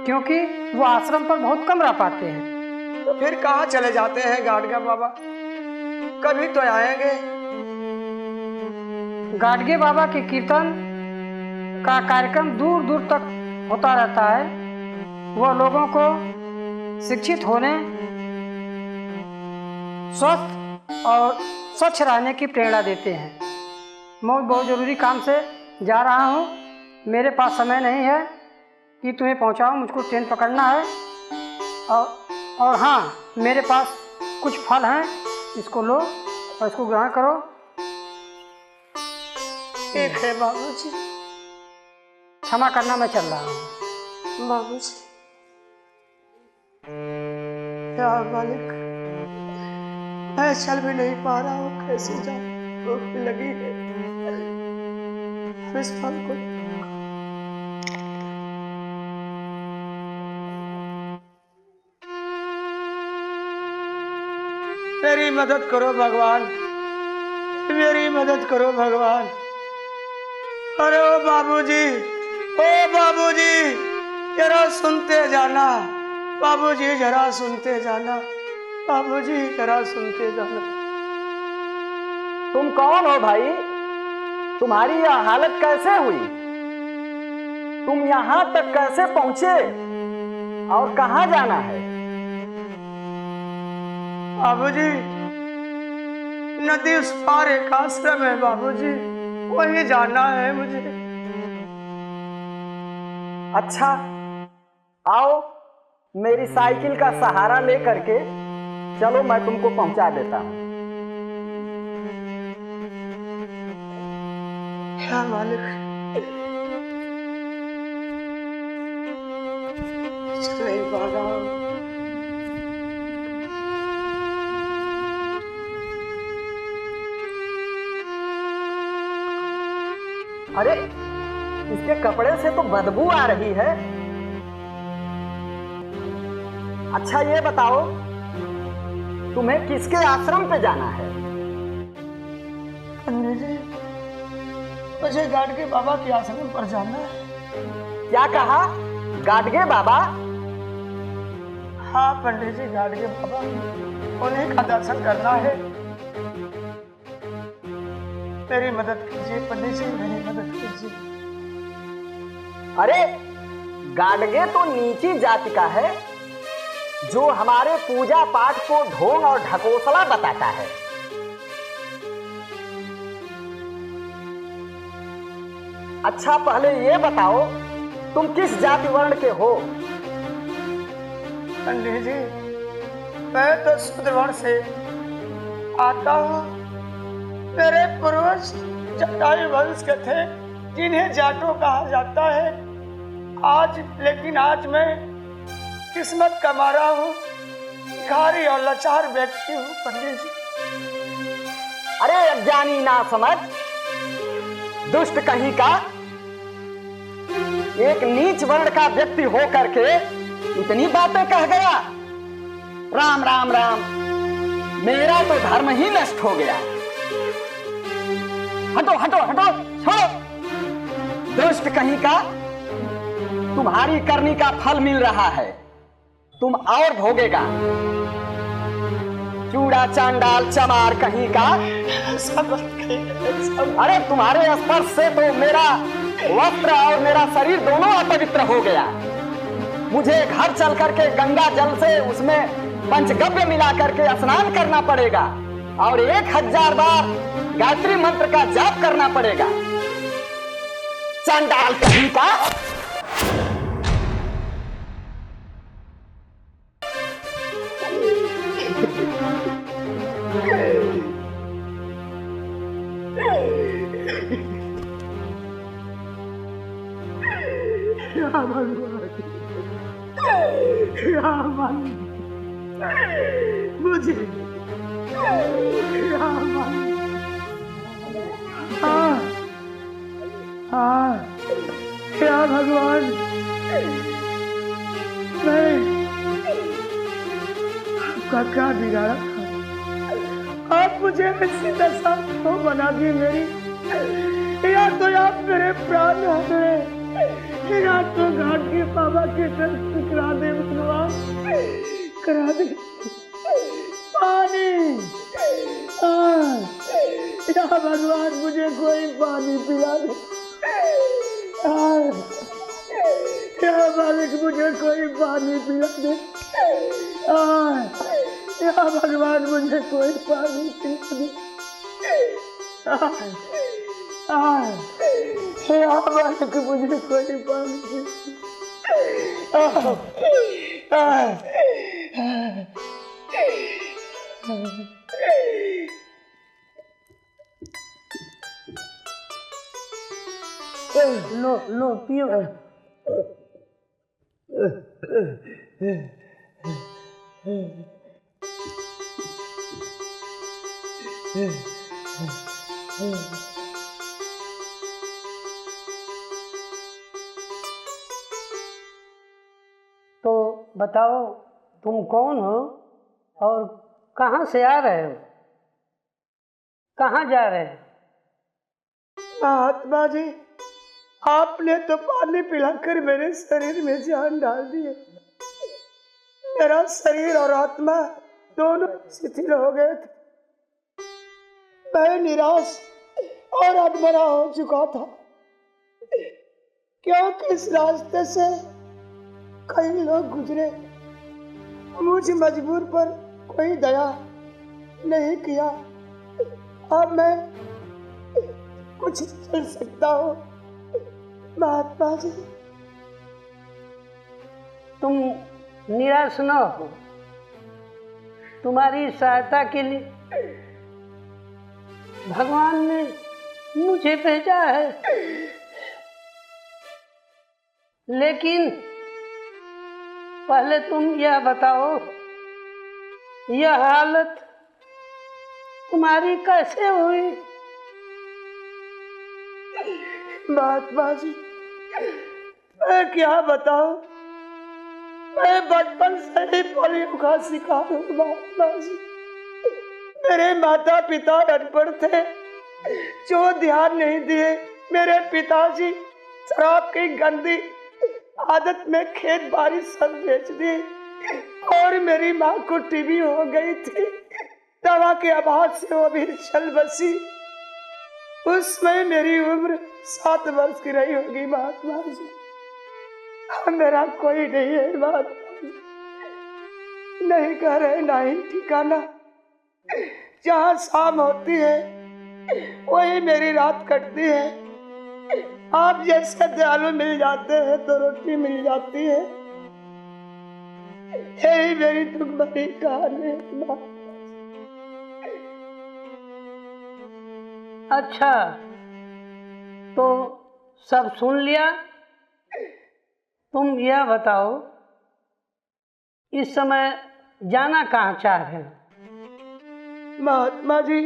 क्योंकि वो आश्रम पर बहुत कम रह पाते हैं। तो फिर कहाँ चले जाते हैं गाडगे बाबा? कभी तो आएंगे। गाडगे बाबा के कीर्तन का कार्यक्रम दूर दूर तक होता रहता है। वह लोगों को शिक्षित होने, स्वस्थ और स्वच्छ रहने की प्रेरणा देते हैं। मैं बहुत ज़रूरी काम से जा रहा हूँ, मेरे पास समय नहीं है कि तुम्हें पहुँचाऊँ, मुझको ट्रेन पकड़ना है। और हाँ, मेरे पास कुछ फल हैं, इसको लो और इसको ग्रहण करो। ठीक है बाबूजी। क्षमा करना, मैं चल रहा हूँ। बाबूजी, क्या मालिक, मैं चल भी नहीं पा रहा हूँ, कैसे जाऊँ, भूख भी लगी है। इस फल को मेरी मदद करो भगवान, मेरी मदद करो भगवान। अरे ओ बाबूजी, जरा सुनते जाना, बाबूजी जरा सुनते जाना, बाबूजी जरा सुनते जाना। तुम कौन हो भाई? तुम्हारी यह हालत कैसे हुई? तुम यहाँ तक कैसे पहुंचे और कहाँ जाना है? बाबूजी, नदी उस पार एक आश्रम है बाबूजी, वहीं जाना है मुझे। अच्छा, आओ मेरी साइकिल का सहारा लेकर के चलो, मैं तुमको पहुंचा देता हूँ। क्या मालिक, चले बाबा। अरे, इसके कपड़े से तो बदबू आ रही है। अच्छा ये बताओ, तुम्हें किसके आश्रम पे जाना है? पंडित जी, मुझे गाडगे बाबा के आश्रम पर जाना है। क्या कहा? गाडगे बाबा? हाँ पंडित जी, गाडगे बाबा, उन्हीं का दर्शन करना है। मेरी मदद कीजिए पंडित जी, मेरी मदद कीजिए। अरे, गाडगे तो नीची जाति का है, जो हमारे पूजा पाठ को ढोंग और ढकोसला बताता है। अच्छा पहले ये बताओ, तुम किस जाति वर्ण के हो? पंडित जी, मैं तो शूद्र वर्ण से आता हूँ। मेरे पूर्वज जटायु वंश के थे, जिन्हें जाटो कहा जाता है। लेकिन आज मैं किस्मत का मारा हूँ, भिखारी और लाचार व्यक्ति हूँ पंडित जी। अरे अज्ञानी ना समझ, दुष्ट कहीं का, एक नीच वर्ण का व्यक्ति हो करके इतनी बातें कह गया। राम राम राम, मेरा तो धर्म ही नष्ट हो गया। हटो हटो हटो, छोड़ो। दुष्ट कहीं का, तुम्हारी करनी का फल मिल रहा है, तुम और भोगेगा। चूड़ा चांडाल चमार कहीं का। अरे तुम्हारे स्पर्श से तो मेरा वस्त्र और मेरा शरीर दोनों अपवित्र हो गया। मुझे घर चल करके गंगा जल से उसमें पंचगव्य मिला करके स्नान करना पड़ेगा और 1000 बार गायत्री मंत्र का जाप करना पड़ेगा। चांडाल कहीं का। मुझे हाँ क्या भगवान, मैं आपका क्या बिगाड़ा था? आप मुझे ऐसी दशा तो बना दी मेरी, या तो आप मेरे प्राण हरे, या तो घाट के बाबा के दर्शन करा दे भगवान, करा दे। पानी, या भगवान मुझे कोई पानी पिला दे। या मालिक मुझे कोई पानी पिला दे। या भगवान मुझे कोई पानी पिला दे। या मालिक मुझे कोई पानी लो लो पियो। तो बताओ तुम कौन हो और कहाँ से आ रहे हो, कहाँ जा रहे हो? महात्मा जी, आपने तो पानी पिलाकर मेरे शरीर में जान डाल दी है। मेरा शरीर और आत्मा दोनों शिथिल हो गए थे। मैं निराश और अधमरा हो चुका था, क्योंकि इस रास्ते से कई लोग गुजरे। मुझ मजबूर पर कोई दया नहीं किया। अब मैं कुछ चल सकता हूँ महात्मा जी। तुम निराश न हो, तुम्हारी सहायता के लिए भगवान ने मुझे भेजा है। लेकिन पहले तुम यह बताओ, यह हालत तुम्हारी कैसे हुई? महात्मा जी, मैं क्या बताऊं, मैं बचपन से ही पोलियो का शिकार हूँ महात्मा जी। मेरे माता पिता अनपढ़ थे, जो ध्यान नहीं दिए। मेरे पिताजी शराब की गंदी आदत में खेत बाड़ी सब बेच दी, और मेरी माँ को टीबी हो गई थी। दवा के अभाव से वो भी चल बसी। उसमें मेरी उम्र 7 वर्ष की रही होगी महात्मा जी। मेरा कोई नहीं है महात्मा जी, नहीं घर है ना ही ठिकाना। जहाँ शाम होती है वही मेरी रात कटती है। आप जैसे दयालु मिल जाते हैं तो रोटी मिल जाती है। यही मेरी दुख भरी कहानी है। अच्छा, तो सब सुन लिया। तुम यह बताओ, इस समय जाना कहाँ चाह रहे हो? महात्मा जी,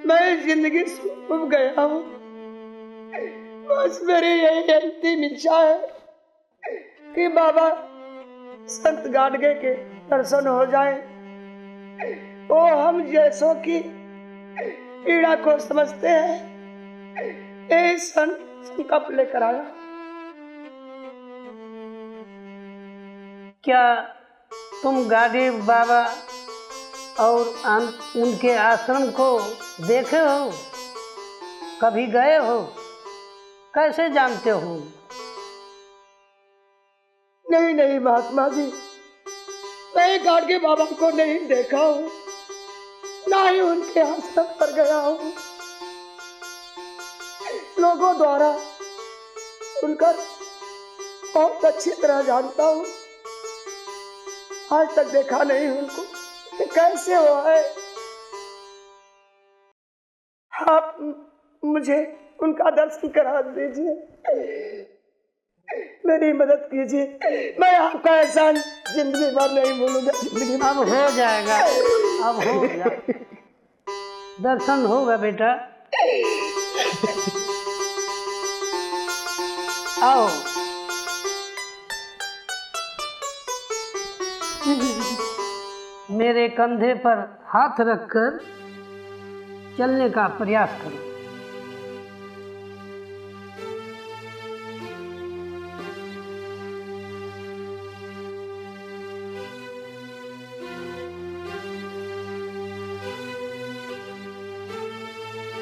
मैं जिंदगी से उब गया हूँ। बस मेरी यही अंतिम इच्छा है कि बाबा संत गाडगे के दर्शन हो जाए। वो हम जैसों की पीड़ा को समझते हैं। यही संकल्प लेकर आया। क्या तुम गाडी बाबा और उनके आश्रम को देखे हो, कभी गए हो, कैसे जानते हो? नहीं नहीं महात्मा जी, मैं गाडगे बाबा को नहीं देखा हूँ, ना ही उनके आश्रम पर गया हूँ। लोगों द्वारा सुनकर बहुत अच्छी तरह जानता हूँ, आज तक देखा नहीं उनको कि कैसे हुआ है। आप मुझे उनका दर्शन करा दीजिए, मेरी मदद कीजिए। मैं आपका एहसान जिंदगी भर नहीं भूलूंगा। जिंदगी अब हो जाएगा, अब हो जाएगा, दर्शन होगा बेटा। आओ। मेरे कंधे पर हाथ रखकर चलने का प्रयास करो।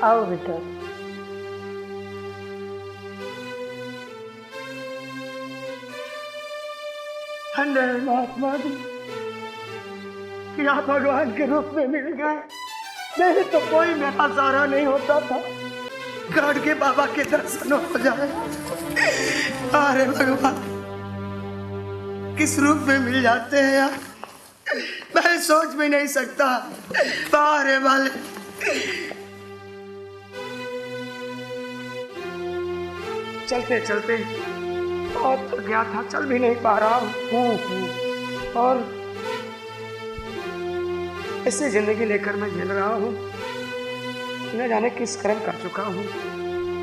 आओ बेटा। धन्य महात्मा जी कि आप भगवान के रूप में मिल गए। नहीं तो कोई मेरा सहारा नहीं होता था। गाड़ के बाबा के दर्शन हो जाए। अरे भगवान किस रूप में मिल जाते हैं यार, मैं सोच भी नहीं सकता। अरे वाले चलते चलते बहुत थक गया था, चल भी नहीं पा रहा हूँ और ऐसी जिंदगी लेकर मैं झेल रहा हूँ। न जाने किस कर्म कर चुका हूँ।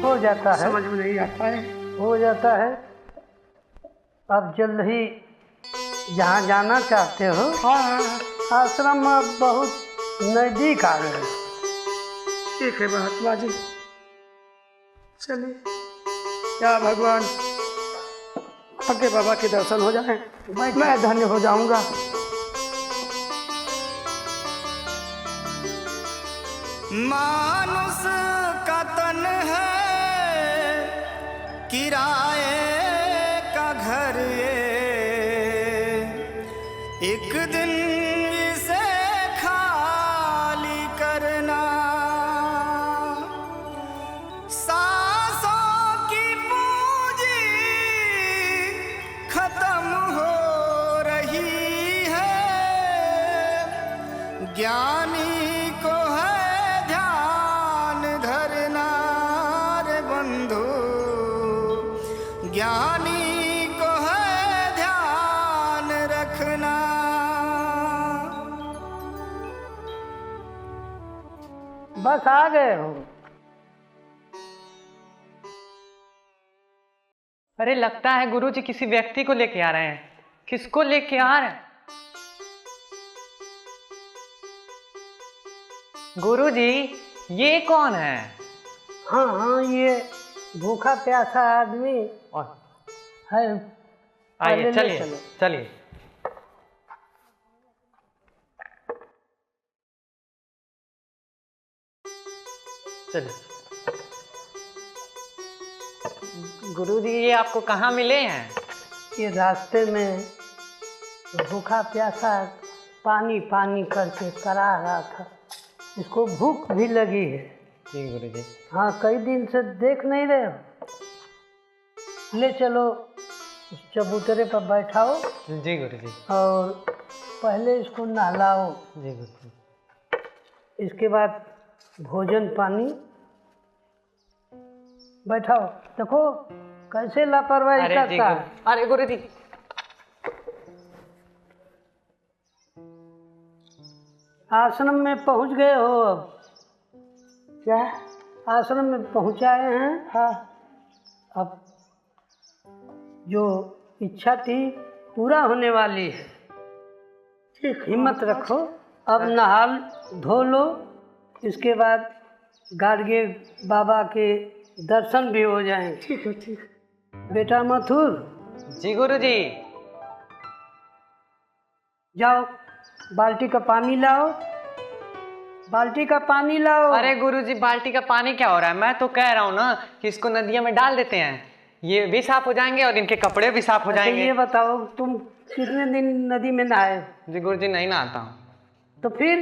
हो जाता है, समझ में नहीं आता है। हो जाता है। अब जल्द ही जहाँ जाना चाहते हो, हाँ आश्रम अब बहुत नजदीक आ गए। ठीक है महात्मा जी, चलिए। या भगवान आगे बाबा के दर्शन हो जाए, मैं धन्य हो जाऊंगा। मानुष का तन है किराए का घर ये, एक दिन इसे खाली करना। सांसों की पूंजी खत्म हो रही है, ज्ञानी को है ध्यान धरना रे बंधु, ज्ञानी को है ध्यान रखना। बस आ गए हो। अरे लगता है गुरुजी किसी व्यक्ति को लेके आ रहे हैं। किसको लेके आ रहे हैं? गुरुजी ये कौन है? हाँ हाँ, ये भूखा प्यासा आदमी है। आइए, ले चलिए चलो। चलिए। चलिए। गुरुजी ये आपको कहाँ मिले हैं? ये रास्ते में भूखा प्यासा पानी पानी करके करा रहा था। इसको भूख भी लगी है। जी गुरुजी। हाँ, कई दिन से देख नहीं रहे हो। ले चलो, उस चबूतरे पर बैठाओ जी गुरुजी। और पहले इसको नहलाओ। जी गुरुजी। इसके बाद भोजन पानी बैठाओ। देखो कैसे लापरवाही अरे जी करता है। गुरु, अरे गुरुजी। आश्रम में पहुंच गए हो अब? क्या? आश्रम में पहुंचाए हैं। हाँ। अब जो इच्छा थी पूरा होने वाली है। ठीक, हिम्मत रखो। अब नहा धो लो। इसके बाद गाड़गे बाबा के दर्शन भी हो जाएंगे। ठीक है, ठीक। बेटा मथुर, जी गुरुजी। जाओ बाल्टी का पानी लाओ। बाल्टी का पानी लाओ। अरे गुरुजी बाल्टी का पानी क्या हो रहा है? मैं तो कह रहा हूँ ना कि इसको नदिया में डाल देते हैं, ये भी साफ हो जाएंगे और इनके कपड़े भी साफ हो जाएंगे। ये बताओ तुम कितने दिन नदी में नहाए? जी गुरुजी नहीं नहाता हूँ। तो फिर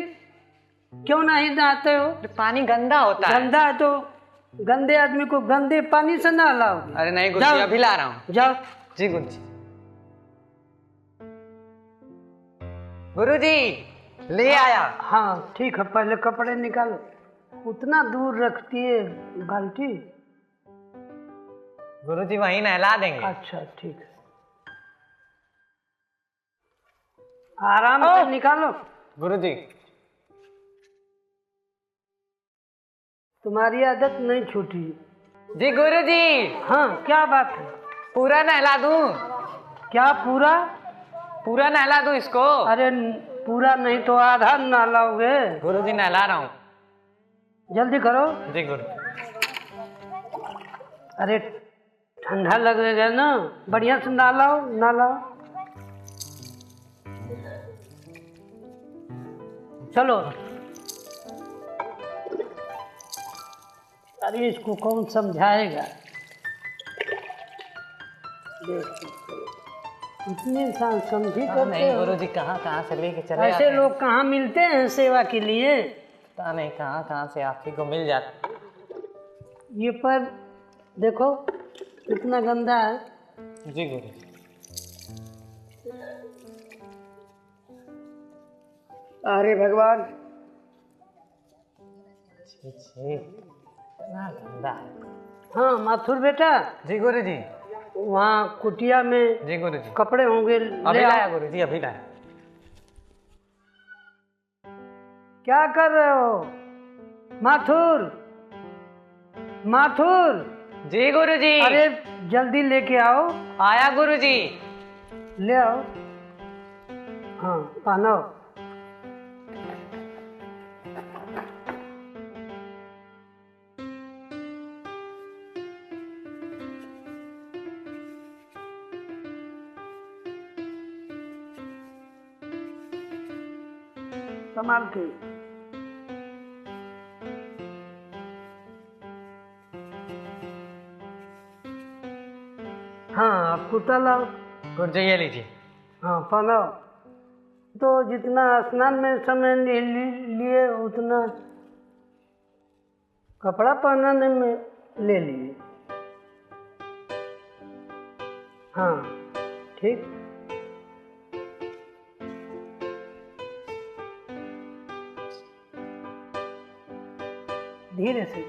क्यों नहीं नहाते हो? पानी गंदा होता है। गंदा है तो गंदे आदमी को गंदे पानी से ना लाओ। अरे नहीं गुरुजी, अभी ला रहा हूँ। जाओ। जी गुरुजी। गुरुजी ले आया। हाँ ठीक है, पहले कपड़े निकालो। उतना दूर रखती है बाल्टी? गुरुजी वहीं नहला देंगे। अच्छा ठीक है, आराम से निकालो। गुरुजी तुम्हारी आदत नहीं छूटी। जी गुरुजी। हाँ क्या बात है? पूरा नहला दूं? क्या पूरा? पूरा नहला दूं इसको? अरे पूरा नहीं तो आधा नहलाओगे। गुरुजी नहला रहा हूँ। जल्दी करो। जी गुरु। अरे ठंडा लगेगा ना, बढ़िया से नहलाओ नहलाओ। चलो। अरे इसको कौन समझाएगा? इतने इंसान समझी करते नहीं हो। गुरुजी, कहाँ से लेके चले ऐसे लोग कहाँ मिलते हैं सेवा के लिए? पता नहीं कहाँ से आप ही को मिल जाते। ये पर देखो कितना गंदा है। जी गुरु। अरे भगवान, इतना गंदा है। हाँ माथुर बेटा। जी गुरु जी। वहाँ कुटिया में जी गुरु जी। कपड़े होंगे, अभी ले लाया आओ। गुरु जी, अभी लाया। क्या कर रहे हो माथुर? माथुर। जी गुरु जी। अरे जल्दी लेके आओ। आया गुरु जी। ले आओ। हाँ पहनाओ। संभाल के। हाँ आप कुर्ता लाओ। गुरु जी ये लीजिए। हाँ पहनाओ। तो जितना स्नान में समय लिए उतना कपड़ा पहनाने में ले लिए। हाँ ठीक। धीरे से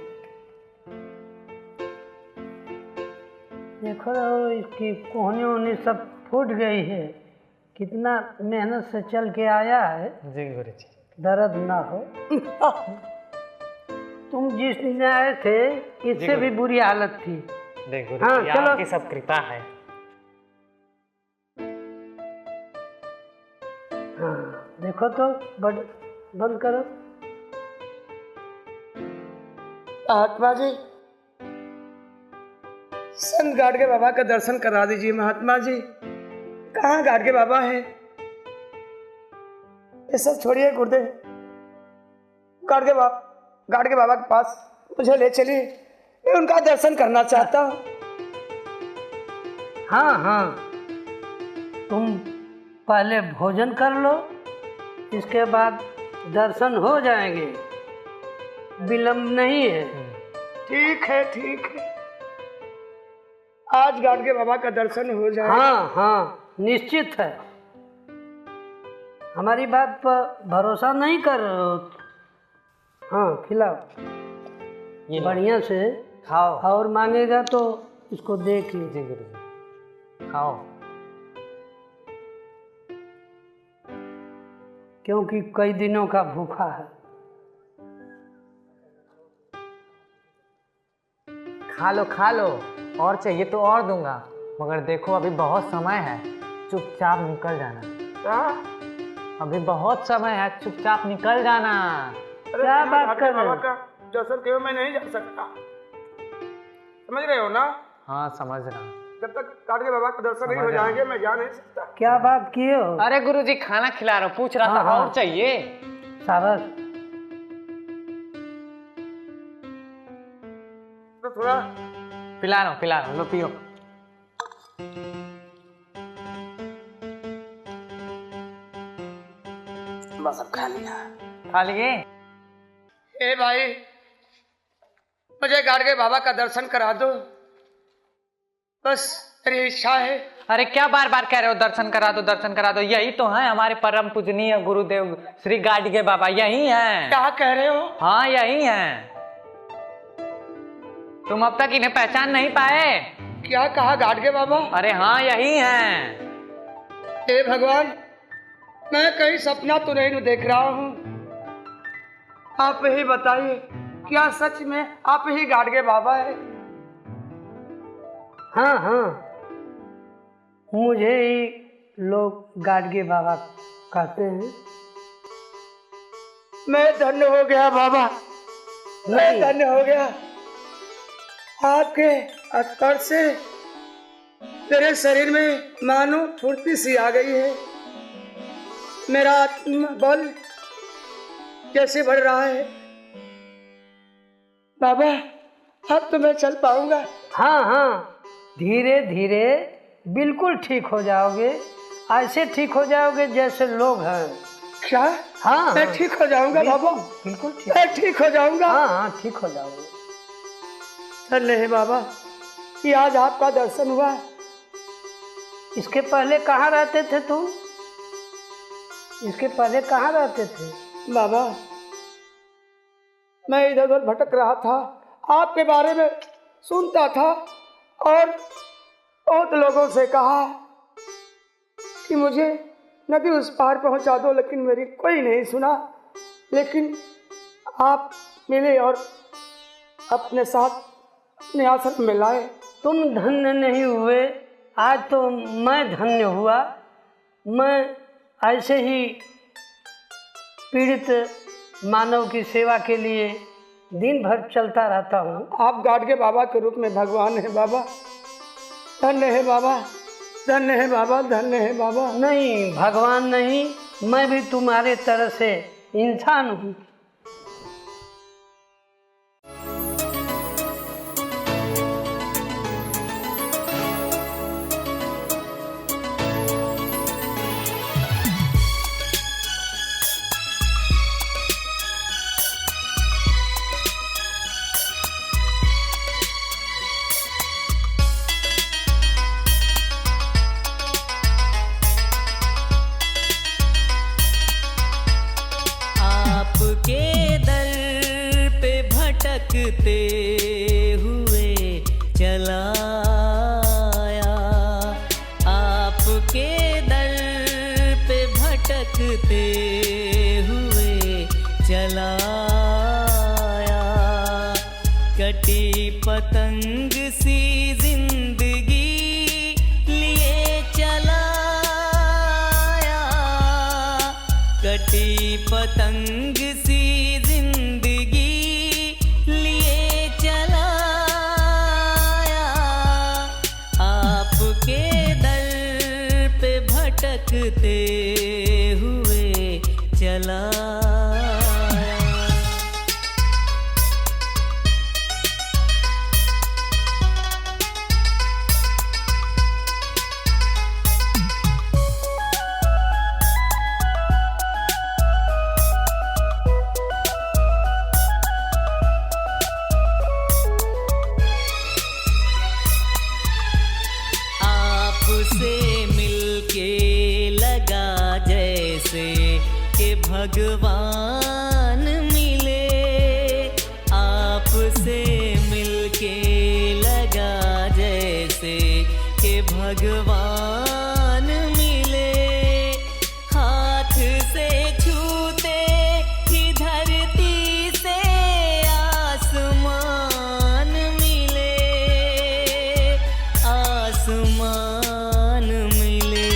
देखो, इसकी कोहनी वोहनी सब फूट गई है। कितना मेहनत से चल के आया है। जी गुरु जी। दर्द ना हो। तुम जिस दिन आए थे इससे भी बुरी हालत थी। देख गुरु हाँ, जी, चलो। आपकी सब कृपा है। हाँ देखो तो बंद करो। महात्मा जी, संत गाडगे बाबा का दर्शन करा दीजिए। महात्मा जी, कहाँ गाडगे बाबा है? ये सब छोड़िए गुरुदेव, गाडगे बाबा के पास मुझे ले चलिए। मैं उनका दर्शन करना चाहता हूँ। हाँ हाँ, तुम पहले भोजन कर लो, इसके बाद दर्शन हो जाएंगे। विलम्ब नहीं है। ठीक है ठीक है, आज गाडगे बाबा का दर्शन हो जाए। हाँ हाँ निश्चित है। हमारी बात पर भरोसा नहीं कर रहे हो? हाँ खिलाओ बढ़िया से खाओ। और मांगेगा तो इसको देख लीजिए। गुरु जी खाओ। क्योंकि कई दिनों का भूखा है। खा लो, और चाहिए तो और दूंगा, मगर देखो अभी बहुत समय है, चुपचाप निकल जाना। अभी बहुत समय है, चुपचाप निकल जाना। क्या बात कर रहे हो? दर्शन के मैं नहीं जा सकता, समझ रहे हो ना? हाँ समझ रहा हूँ। जब तक गाडगे बाबा का दर्शन नहीं हो जाएंगे मैं जा नहीं सकता। क्या बात किए हो? अरे गुरुजी खाना खिला रहा हूँ, पूछ रहा था हाँ। और चाहिए? शाबाश। तो थोड़ा पिला रहा हूँ, लो पियो। बस अब खा लिया। खा लिए? ए भाई, मुझे गाडगे बाबा का दर्शन करा दो, बस मेरी इच्छा है। अरे क्या बार बार कह रहे हो दर्शन करा दो, दर्शन करा दो? यही तो है हमारे परम पूजनीय गुरुदेव श्री गाडगे बाबा, यही हैं। क्या कह रहे हो? हाँ यही हैं। तुम अब तक इन्हें पहचान नहीं पाए? क्या कहा गाडगे बाबा? अरे हाँ यही हैं। हे भगवान, मैं कहीं सपना तो नहीं देख रहा हूँ। आप ही बताइए, क्या सच में आप ही गाडगे बाबा है? हाँ हाँ मुझे ही लोग गाडगे बाबा कहते हैं। मैं धन्य हो गया बाबा, मैं धन्य हो गया। आपके स्पर्श से मेरे शरीर में मानो फुर्ती सी आ गई है। मेरा आत्मबल कैसे बढ़ रहा है बाबा। अब तो मैं चल पाऊंगा। हाँ हाँ, धीरे धीरे बिल्कुल ठीक हो जाओगे। ऐसे ठीक हो जाओगे जैसे लोग हैं। क्या? हाँ, मैं ठीक हो जाऊंगा बाबा, बिल्कुल ठीक। मैं ठीक हो जाऊंगा। हाँ हाँ, ठीक हो जाओगे। धन्य है बाबा कि आज आपका दर्शन हुआ। इसके पहले कहाँ रहते थे तुम? इसके पहले कहाँ रहते थे? बाबा मैं इधर उधर भटक रहा था, आपके बारे में सुनता था और बहुत लोगों से कहा कि मुझे नदी उस पार पहुंचा दो, लेकिन मेरी कोई नहीं सुना। लेकिन आप मिले और अपने साथ अपने आश्रम में लाए। तुम धन्य नहीं हुए, आज तो मैं धन्य हुआ। मैं ऐसे ही पीड़ित मानव की सेवा के लिए दिन भर चलता रहता हूँ। आप गाडगे बाबा के रूप में भगवान है बाबा। धन्य है बाबा, धन्य है बाबा, धन्य है बाबा। नहीं, भगवान नहीं, मैं भी तुम्हारे तरह से इंसान हूँ। आपके दर पे भटकते हुए चला आया, आपके दर पे भटकते हुए चला आया। कटी पतंग सी जिंदगी लिए चला आया, कटी पतंग सी जिंदगी लिए चला आया। आपके दर पे भटकते हुए चला आया। आपसे मिलके लगा जैसे कि भगवान मिले, आपसे मिलके लगा जैसे कि भगवान मिले। हाथ से छूते ही धरती से आसमान मिले, आसमान मिले।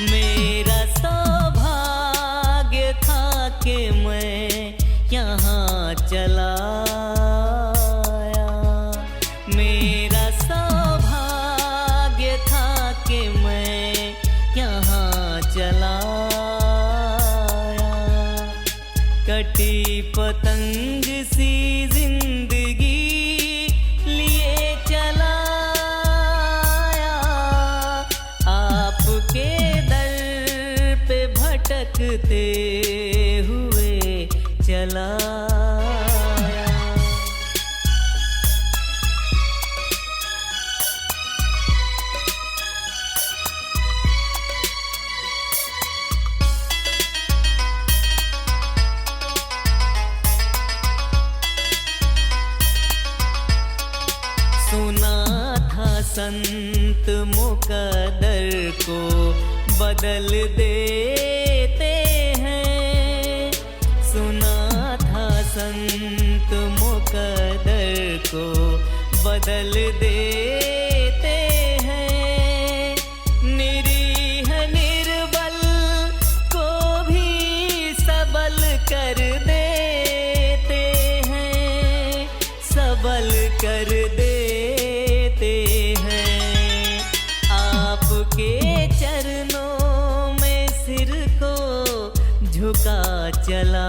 मेरा सौभाग्य था कि मैं यहाँ चला आया, मेरा सौभाग्य था कि मैं यहाँ चला आया। कटी पतंग सी जिंदगी लिए चला आया। आपके दर पे भटकते हुए चला आया। सुना था संत मुकद्दर को बदल देते हैं, सुना था संत मुकद्दर को बदल देते हैं। कर देते हैं। आपके चरणों में सिर को झुका चला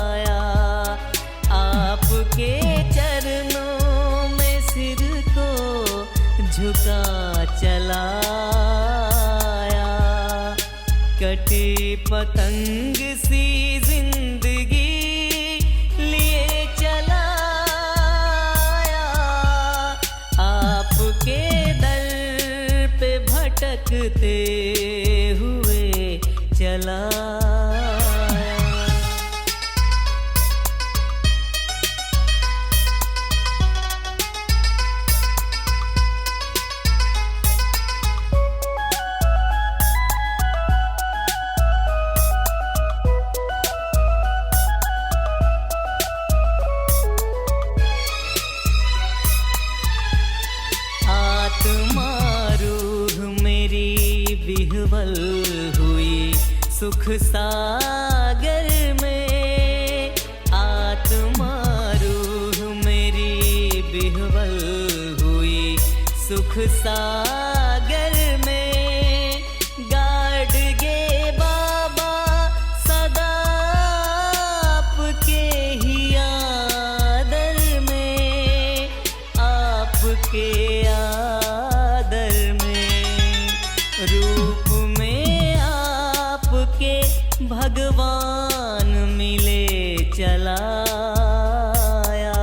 आया। आपके चरणों में सिर को झुका चला आया। कटी पतंग सी जिंदगी लिए चला आया। आपके दर पे भटकते हुए चला आया। आत्मा रूह मेरी विह्वल हुई सुख सागर में। आत्मा रूह मेरी विह्वल हुई सुख सागर में। गाड़ गे बाबा सदा आपके ही आदर में। आपके आदर में रूप में आपके भगवान मिले चला आया।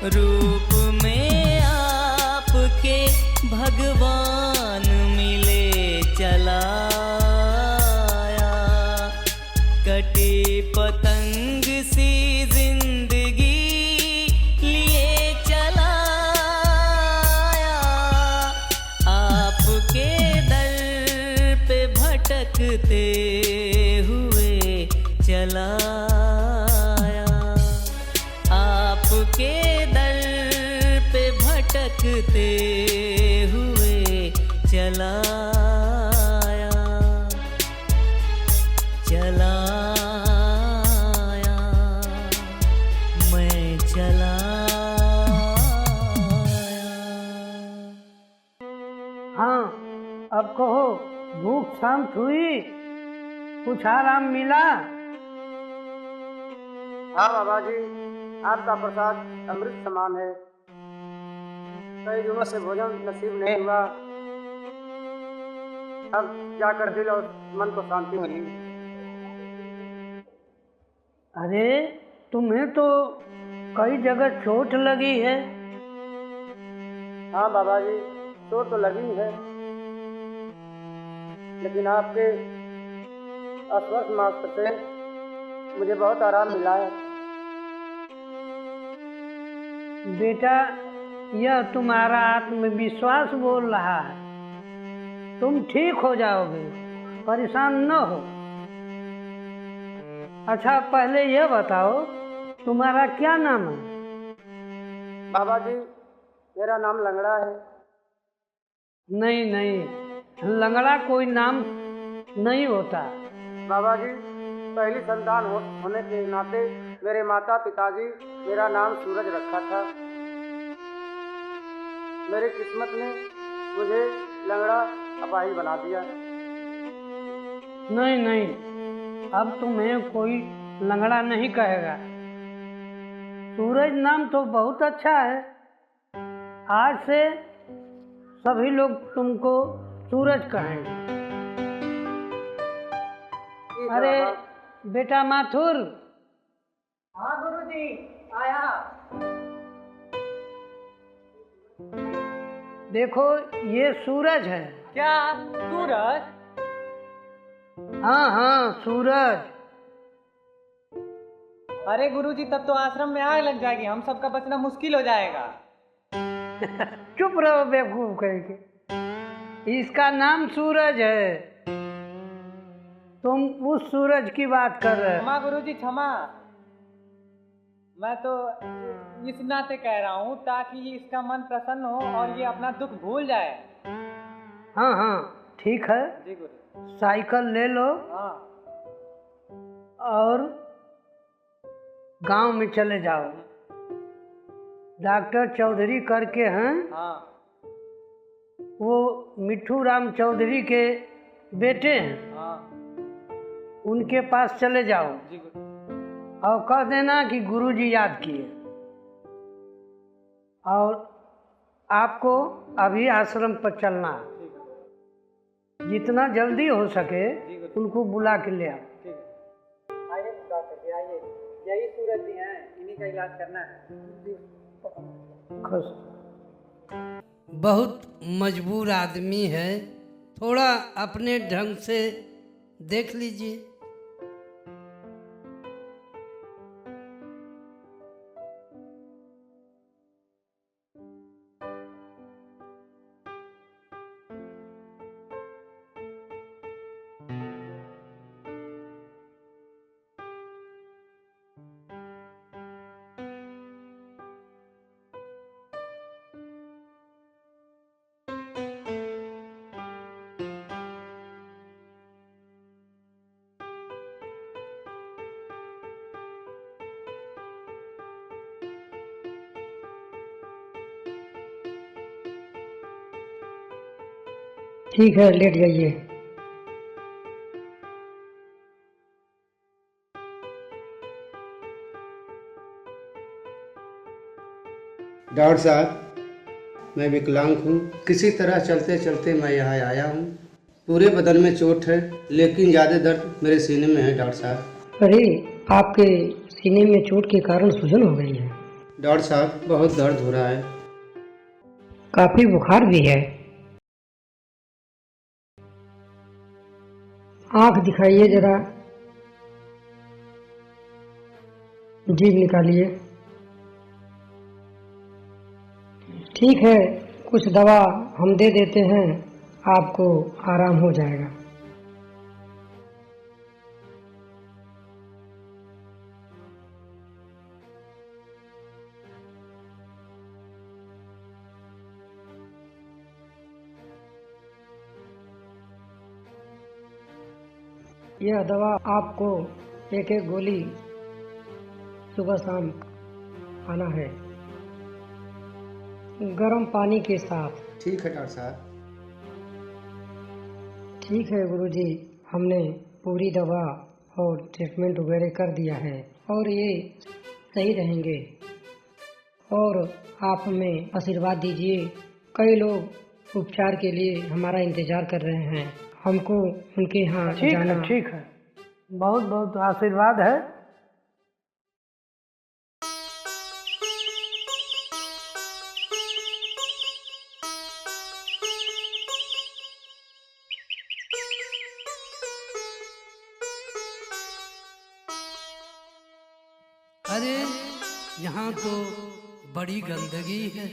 रूप में आपके भगवान मिले चला आया। कटी पतंग सी जिंदगी लिए चला आया। आपके दर पे भटकते हुए चला आया। आपके दर पे भटकते हुए चला आया। चला आया, मैं चला आया। हाँ, अब कहो, भूख शांत हुई? कुछ आराम मिला? हाँ बाबा जी, आपका प्रसाद अमृत समान है। कई दिनों से भोजन नसीब नहीं हुआ, अब जाकर दिल और मन को शांति मिली। अरे, तुम्हें तो कई जगह चोट लगी है। हाँ बाबा जी, चोट तो लगी है, लेकिन आपके स्पर्श मात्र से मुझे बहुत आराम मिला है। बेटा, यह तुम्हारा आत्मविश्वास बोल रहा है। तुम ठीक हो जाओगे, परेशान न हो। अच्छा, पहले यह बताओ, तुम्हारा क्या नाम है? बाबा जी, मेरा नाम लंगड़ा है। नहीं नहीं, लंगड़ा कोई नाम नहीं होता। बाबा जी, पहली संतान होने के नाते मेरे माता पिताजी मेरा नाम सूरज रखा था। मेरी किस्मत ने मुझे लंगड़ा अपाहिज बना दिया। नहीं नहीं, अब तुम्हें कोई लंगड़ा नहीं कहेगा। सूरज नाम तो बहुत अच्छा है। आज से सभी लोग तुमको सूरज कहेंगे। अरे बेटा माथुर। हाँ गुरुजी, आया। देखो, ये सूरज है। क्या सूरज? हाँ हाँ, सूरज। अरे गुरुजी, तब तो आश्रम में आग लग जाएगी, हम सबका बचना मुश्किल हो जाएगा। चुप रहो बेवकूफ करके। इसका नाम सूरज है। तुम उस सूरज की बात कर रहे हो। क्षमा गुरुजी, क्षमा। मैं तो इस नाते कह रहा हूँ ताकि इसका मन प्रसन्न हो और ये अपना दुख भूल जाए। हाँ हाँ, ठीक है। जी गुरु। साइकिल ले लो। हाँ। और गांव में चले जाओ। डॉक्टर चौधरी करके हैं। हाँ। वो मिट्ठू राम चौधरी के बेटे हैं। हाँ। उनके पास चले जाओ जी और कह देना कि गुरुजी याद किए, और आपको अभी आश्रम पर चलना है। जितना जल्दी हो सके उनको बुला के ले आओ। आइए डॉक्टर जी, आइए। यही सूरज जी हैं, इन्हीं का इलाज करना है। खुश। बहुत मजबूर आदमी है, थोड़ा अपने ढंग से देख लीजिए। ठीक है, लेट जाइए। डॉक्टर साहब, मैं विकलांग हूँ। किसी तरह चलते चलते मैं यहाँ आया हूँ। पूरे बदन में चोट है, लेकिन ज़्यादा दर्द मेरे सीने में है डॉक्टर साहब। अरे, आपके सीने में चोट के कारण सूजन हो गई है। डॉक्टर साहब, बहुत दर्द हो रहा है। काफी बुखार भी है। आंख दिखाइए जरा। जीभ निकालिए। ठीक है, कुछ दवा हम दे देते हैं, आपको आराम हो जाएगा। यह दवा आपको एक एक गोली सुबह शाम खाना है, गर्म पानी के साथ। ठीक है डॉक्टर साहब। ठीक है गुरुजी, हमने पूरी दवा और ट्रीटमेंट वगैरह कर दिया है और ये सही रहेंगे। और आप हमें आशीर्वाद दीजिए। कई लोग उपचार के लिए हमारा इंतजार कर रहे हैं, हमको उनके यहाँ जाना। ठीक है, बहुत बहुत आशीर्वाद है। अरे, यहाँ तो बड़ी गंदगी है।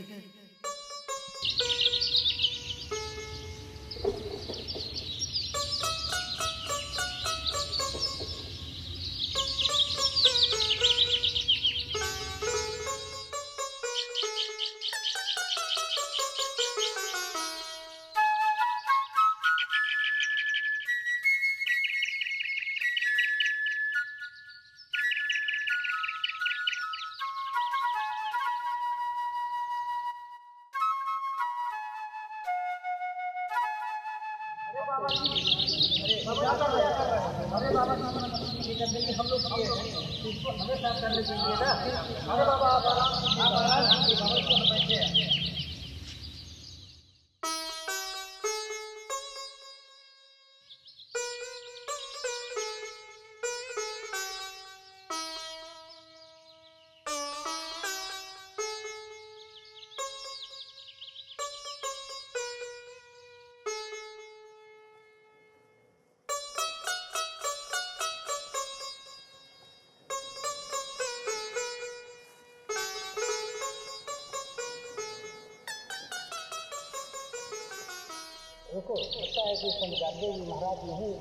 देखो, लगता है कि समझाते जी महाराज नहीं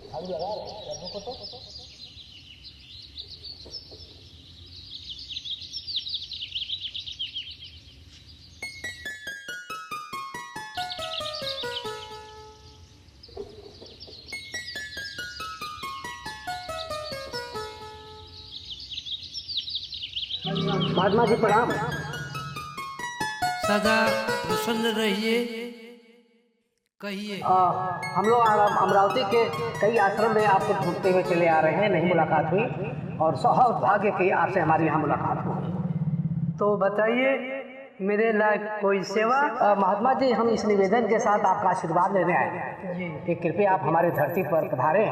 झाड़ू लगा रहे, देखो तो। महात्मा जी प्रणाम। सदा प्रसन्न रहिए। कहिए। हम लोग अमरावती के कई आश्रम में आपको ढूंढते हुए चले आ रहे हैं, नहीं मुलाकात हुई और सौभाग्य की आपसे हमारी यहाँ मुलाकात हुई। तो बताइए मेरे लायक कोई सेवा। महात्मा जी, हम इस निवेदन के साथ आपका आशीर्वाद लेने आए हैं कि कृपया आप हमारी धरती पर पधारें,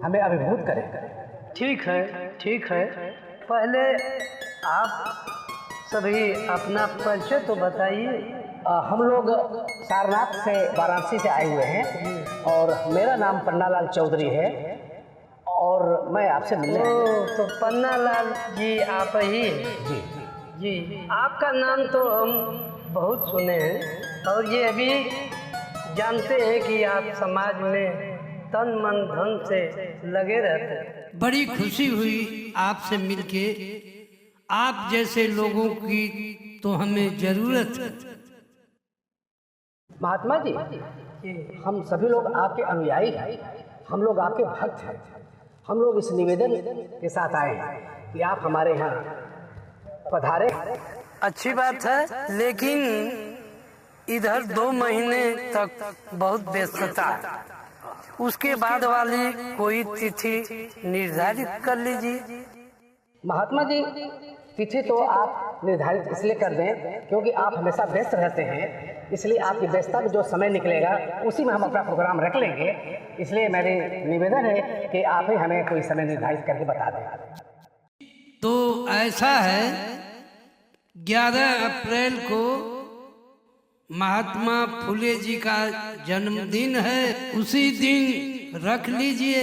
हमें अभिभूत करें। ठीक है, ठीक है। पहले आप सभी अपना परिचय तो बताइए। हम लोग सारनाथ से, वाराणसी से आए हुए हैं और मेरा नाम पन्नालाल चौधरी है और मैं आपसे मिलने आया हूं। तो पन्नालाल जी आप ही हैं? जी जी, आपका नाम तो हम बहुत सुने हैं और ये भी जानते हैं कि आप समाज में तन मन धन से लगे रहते हैं। बड़ी खुशी हुई आपसे मिलके। आप जैसे लोगों की तो हमें जरूरत है। महात्मा जी, हम सभी लोग आपके अनुयायी हैं, हम लोग आपके भक्त हैं। हम लोग इस निवेदन के साथ आए हैं कि आप हमारे यहाँ पधारे। अच्छी बात है, लेकिन इधर 2 महीने तक बहुत व्यस्तता है। उसके बाद वाली कोई तिथि निर्धारित कर लीजिए। महात्मा जी, तिथि तो आप निर्धारित इसलिए कर दें क्योंकि आप हमेशा व्यस्त रहते हैं, इसलिए आपकी व्यस्तता में जो समय निकलेगा उसी में हम अपना प्रोग्राम रख लेंगे। इसलिए मेरे निवेदन है कि आप ही हमें कोई समय निर्धारित करके बता दें। तो ऐसा है, 11 अप्रैल को महात्मा फुले जी का जन्मदिन है। उसी दिन रख लीजिए।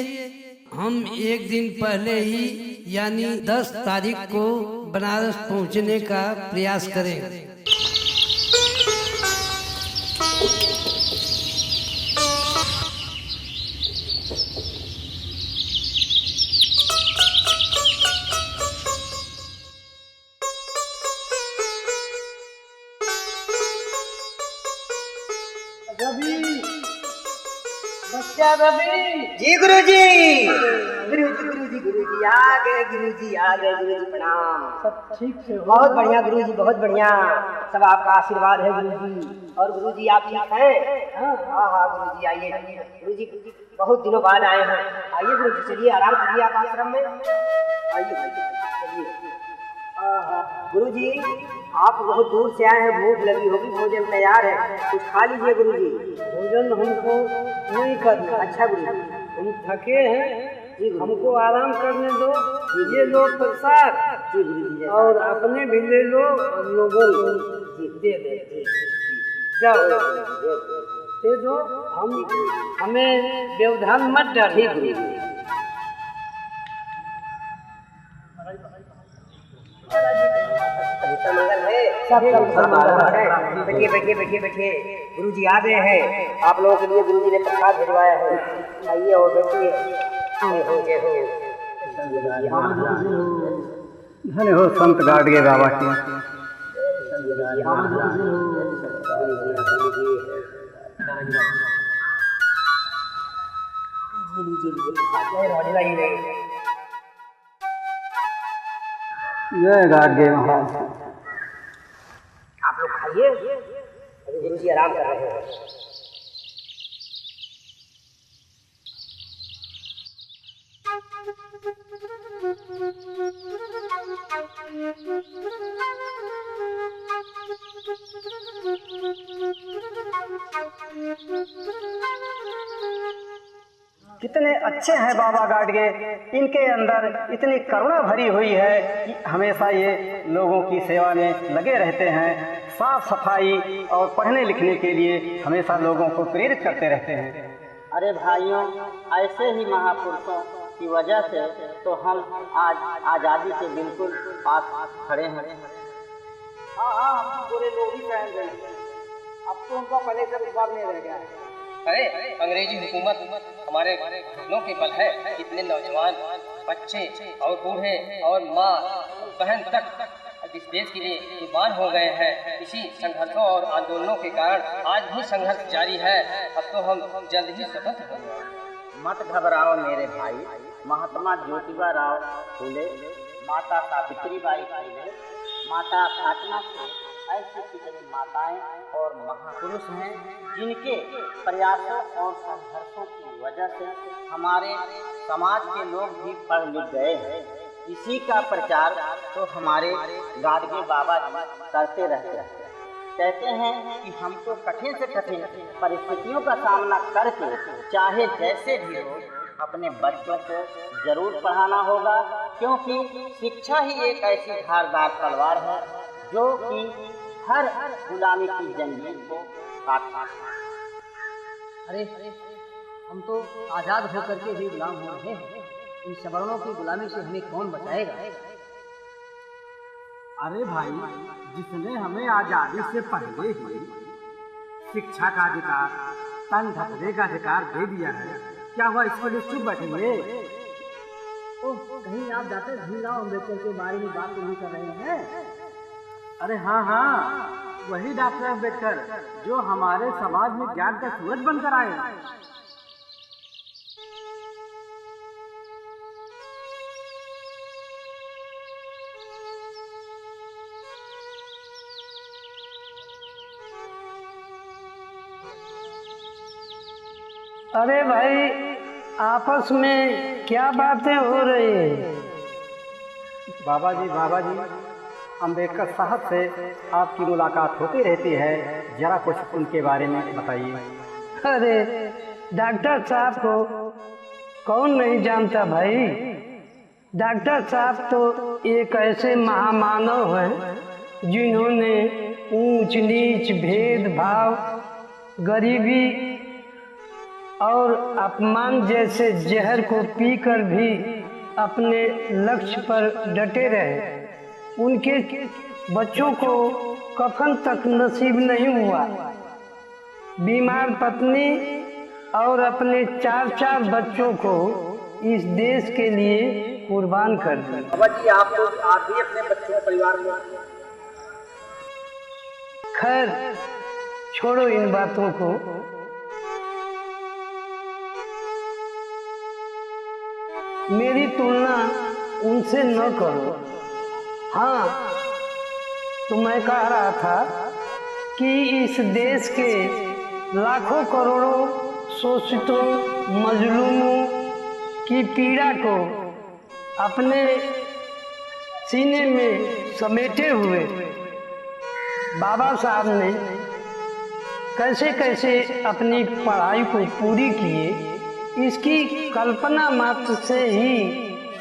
हम एक दिन पहले ही यानी 10 तारीख को बनारस पहुंचने का प्रयास करेंगे। जी गुरुजी, गुरुजी आ गए, गुरुजी प्रणाम। सब ठीक से हो? बहुत बढ़िया गुरुजी, बहुत बढ़िया। सब आपका आशीर्वाद है गुरुजी। और गुरुजी आप ठीक हैं? हाँ गुरुजी, आइए गुरुजी, बहुत दिनों बाद आए हैं। आइए गुरुजी, चलिए आराम करिए आप आश्रम में। आइए चलिए। गुरुजी, आप बहुत दूर से आए हैं, भूख लगी होगी, भोजन तैयार है, कुछ खा लीजिए गुरुजी। भोजन हमको नहीं करना। अच्छा गुरुजी, हम थके हैं, हमको आराम करने दो। ये लो प्रसाद और अपने भी ले लो और लोगों को दे दे। जाओ दे दो, हमें व्यवधान मत डालिए। मंगल है, सब बैठिए। गुरुजी आ गए हैं, आप लोगों के लिए गुरुजी ने प्रसाद भिजवाया है। आइए और बैठिए। धन्य हो संत गाडगे बाबा की। जय गाडगे महाराज। आप लोग खाइए, अभी गुरुजी आराम कर रहे हैं। कितने अच्छे हैं बाबा गाडगे, इनके अंदर इतनी करुणा भरी हुई है कि हमेशा ये लोगों की सेवा में लगे रहते हैं। साफ सफाई और पढ़ने लिखने के लिए हमेशा लोगों को प्रेरित करते रहते हैं। अरे भाइयों, ऐसे ही महापुरुषों की वजह से तो हम आज आज़ादी के बिल्कुल पास खड़े हैं। हाँ, पूरे लोग ही पहन गए, अब तो उनका पहले से विश्वास नहीं रह गया है। अरे अंग्रेजी हुकूमत हमारे घुटनों के बल है। इतने नौजवान, बच्चे और बूढ़े और माँ बहन तक इस देश के लिए कुर्बान हो गए हैं। इसी संघर्षों और आंदोलनों के कारण आज भी संघर्ष जारी है। अब तो हम जल्द ही स्वतंत्र होंगे। मत घबराओ मेरे भाई। महात्मा ज्योतिबा राव फूले, माता सावित्रीबाई फूले, माता फातिमा ऐसी कितनी माताएं और महापुरुष हैं जिनके प्रयासों और संघर्षों की वजह से हमारे समाज के लोग भी पढ़ लिख गए हैं। इसी का प्रचार तो हमारे गाडगे बाबा जी करते रहते हैं। कहते हैं कि हमको कठिन से कठिन परिस्थितियों का सामना करके चाहे जैसे भी हो अपने बच्चों को जरूर पढ़ाना होगा, क्योंकि शिक्षा ही एक ऐसी धारदार तलवार है जो कि हर गुलामी की जंजीर को काटता है। अरे हम तो आज़ाद होकर के भी गुलाम हो रहे हैं, इन सवर्णों की गुलामी से हमें कौन बचाएगा? अरे भाई, जिसने हमें आजादी से पहले ही शिक्षा का अधिकार, तन ढकने का अधिकार दे दिया है, क्या हुआ इस पर चुप बैठेंगे? ओह, कहीं आप जाते भीमराव अम्बेडकर के बारे में बात नहीं कर रहे हैं? अरे हाँ, वही डॉक्टर अम्बेडकर जो हमारे समाज में ज्ञान का सूरज बनकर आए। अरे भाई, आपस में क्या बातें हो रही हैं? बाबा जी, अम्बेडकर साहब से आपकी मुलाकात होती रहती है, जरा कुछ उनके बारे में बताइए। अरे डॉक्टर साहब को कौन नहीं जानता भाई। डॉक्टर साहब तो एक ऐसे महामानव हैं जिन्होंने ऊंच नीच, भेदभाव, गरीबी और अपमान जैसे जहर को पीकर भी अपने लक्ष्य पर डटे रहे। उनके बच्चों को कफन तक नसीब नहीं हुआ। बीमार पत्नी और अपने 4 बच्चों को इस देश के लिए कुर्बान कर दिया। बाबा जी, आप भी अपने बच्चों परिवार में। खैर छोड़ो इन बातों को। मेरी तुलना उनसे न करो। हाँ, तो मैं कह रहा था कि इस देश के लाखों करोड़ों शोषितों, मजलूमों की पीड़ा को अपने सीने में समेटे हुए बाबा साहब ने कैसे कैसे अपनी पढ़ाई को पूरी किए, इसकी कल्पना मात्र से ही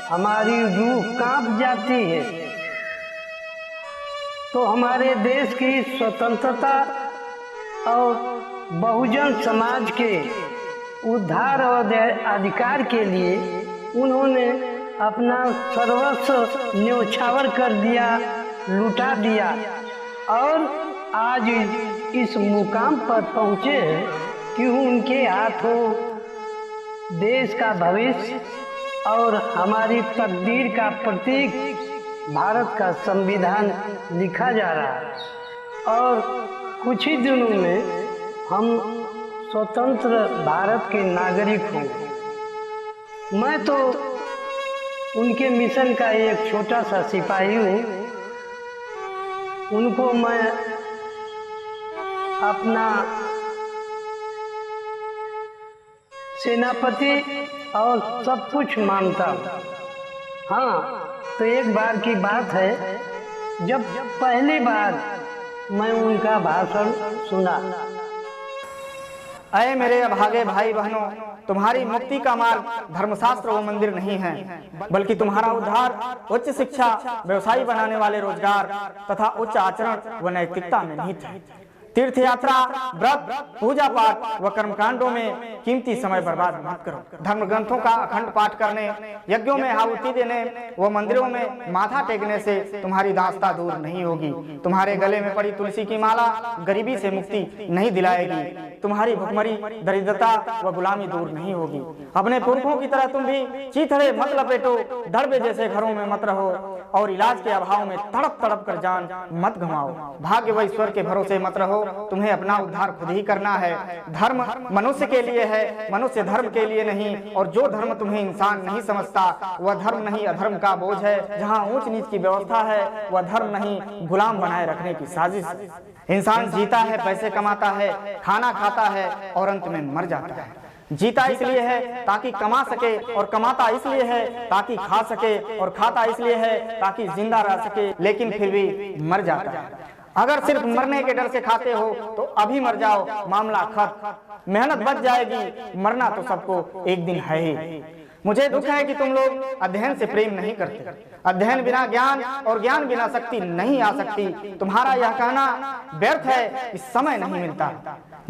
हमारी रूह कांप जाती है। तो हमारे देश की स्वतंत्रता और बहुजन समाज के उद्धार और अधिकार के लिए उन्होंने अपना सर्वस्व न्योछावर कर दिया, लुटा दिया और आज इस मुकाम पर पहुँचे हैं कि उनके हाथों देश का भविष्य और हमारी तकदीर का प्रतीक भारत का संविधान लिखा जा रहा है और कुछ ही दिनों में हम स्वतंत्र भारत के नागरिक होंगे। मैं तो उनके मिशन का एक छोटा सा सिपाही हूँ। उनको मैं अपना सेनापति और सब कुछ मानता हूँ। हाँ, तो एक बार की बात है, जब पहली बार मैं उनका भाषण सुना। अरे मेरे अभागे भाई बहनों, तुम्हारी मुक्ति का मार्ग धर्मशास्त्र व मंदिर नहीं है, बल्कि तुम्हारा उद्धार उच्च शिक्षा, व्यवसायी बनाने वाले रोजगार तथा उच्च आचरण व नैतिकता में निहित है। तीर्थ यात्रा, व्रत, पूजा पाठ व कर्मकांडों में कीमती समय बर्बाद मत करो। धर्म ग्रंथों का अखंड पाठ करने, यज्ञों में आहुति देने व मंदिरों में माथा टेकने से तुम्हारी दास्ता दूर नहीं होगी। तुम्हारे गले में पड़ी तुलसी की माला गरीबी से मुक्ति नहीं दिलाएगी। तुम्हारी भुखमरी, दरिद्रता व गुलामी दूर नहीं होगी। अपने पुरखों की तरह तुम भी चीथड़े मत लपेटो, डरबे जैसे घरों में मत रहो। और इलाज के अभाव में तड़प तड़प कर जान मत गंवाओ। भाग्य व ईश्वर के भरोसे मत रहो, तुम्हें अपना उद्धार खुद ही करना है। धर्म मनुष्य के लिए है, मनुष्य धर्म के लिए नहीं। और जो धर्म तुम्हें इंसान नहीं समझता वह धर्म नहीं, अधर्म का बोझ है। जहाँ ऊंच नीच की व्यवस्था है वह धर्म नहीं, गुलाम बनाए रखने की साजिश। इंसान जीता है, पैसे कमाता है, खाना खाता है और अंत में मर जाता है। जीता इसलिए है ताकि कमा सके, और कमाता इसलिए है ताकि खा सके, और खाता इसलिए है ताकि जिंदा रह सके, लेकिन फिर भी मर जाता है। अगर सिर्फ मरने के डर से खाते हो तो अभी मर जाओ, मामला खत्म। मेहनत बच जाएगी, मरना तो सबको एक दिन है ही। मुझे दुख है कि तुम लोग अध्ययन से प्रेम नहीं करते। अध्ययन बिना ज्ञान और ज्ञान बिना शक्ति नहीं आ सकती। तुम्हारा यह कहना व्यर्थ है कि समय नहीं मिलता।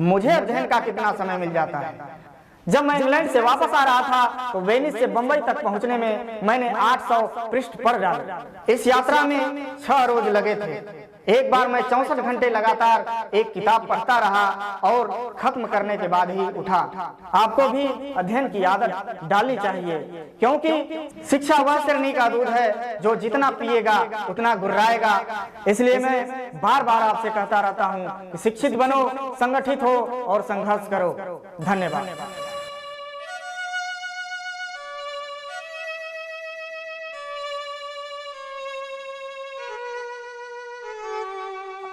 मुझे अध्ययन का कितना समय मिल जाता है। जब मैं इंग्लैंड से वापस आ रहा था तो वेनिस से बंबई तक पहुंचने में मैंने 800 पृष्ठ पढ़ डाले। इस यात्रा में 6 रोज लगे थे। एक बार मैं 64 घंटे लगातार एक किताब पढ़ता रहा और खत्म करने के बाद ही उठा। आपको भी अध्ययन की आदत डालनी चाहिए, क्योंकि शिक्षा वह सिरनी का दूध है जो जितना पिएगा उतना गुर्राएगा। इसलिए मैं बार बार आपसे कहता रहता हूँ कि शिक्षित बनो, संगठित हो और संघर्ष करो। धन्यवाद।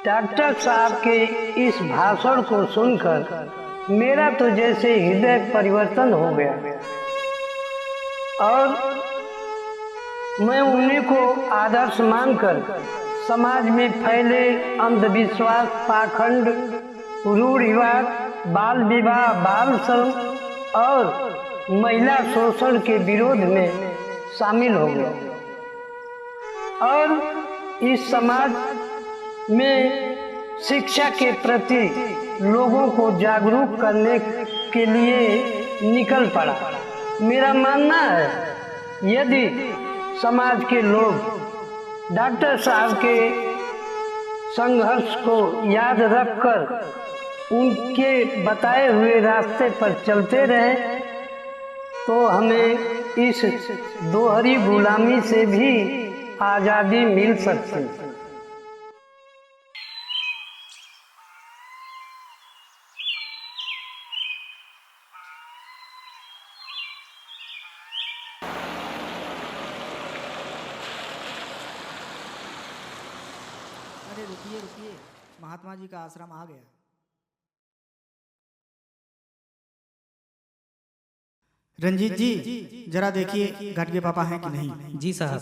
डॉक्टर साहब के इस भाषण को सुनकर मेरा तो जैसे हृदय परिवर्तन हो गया और मैं उन्हीं को आदर्श मानकर समाज में फैले अंधविश्वास, पाखंड, रूढ़िवाद, बाल विवाह, बाल श्रम और महिला शोषण के विरोध में शामिल हो गया और इस समाज में शिक्षा के प्रति लोगों को जागरूक करने के लिए निकल पड़ा। मेरा मानना है यदि समाज के लोग डॉक्टर साहब के संघर्ष को याद रखकर उनके बताए हुए रास्ते पर चलते रहे तो हमें इस दोहरी गुलामी से भी आज़ादी मिल सकती है। अरे रुकिए रुकिए, महात्मा जी का आश्रम आ गया। रंजीत जी जरा देखिए गाडगे पापा हैं कि नहीं। जी साहब।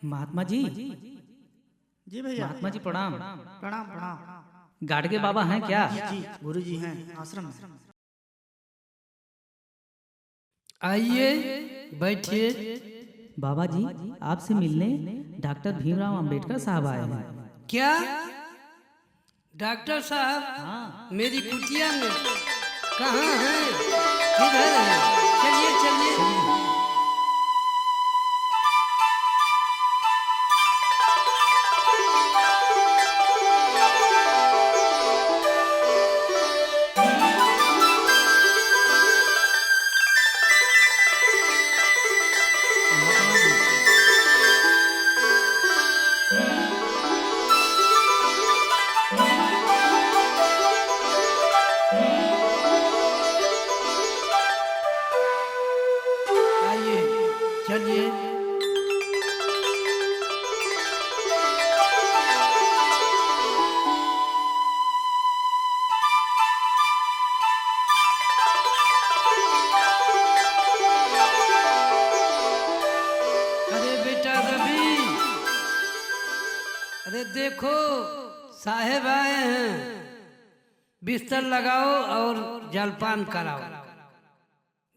महात्मा जी। जी भैया। महात्मा जी प्रणाम। प्रणाम प्रणाम। गाडगे बाबा हैं क्या? जी गुरु जी हैं आश्रम में। आइए बैठिए। बाबा जी आपसे मिलने डॉक्टर भीमराव अंबेडकर साहब आए हैं। क्या डॉक्टर साहब मेरी कुटिया में कहाँ हैं? किधर हैं? चलिए चलिए। चलिए। अरे बेटा रवि, अरे देखो साहेब आए हैं, बिस्तर लगाओ और जलपान कराओ।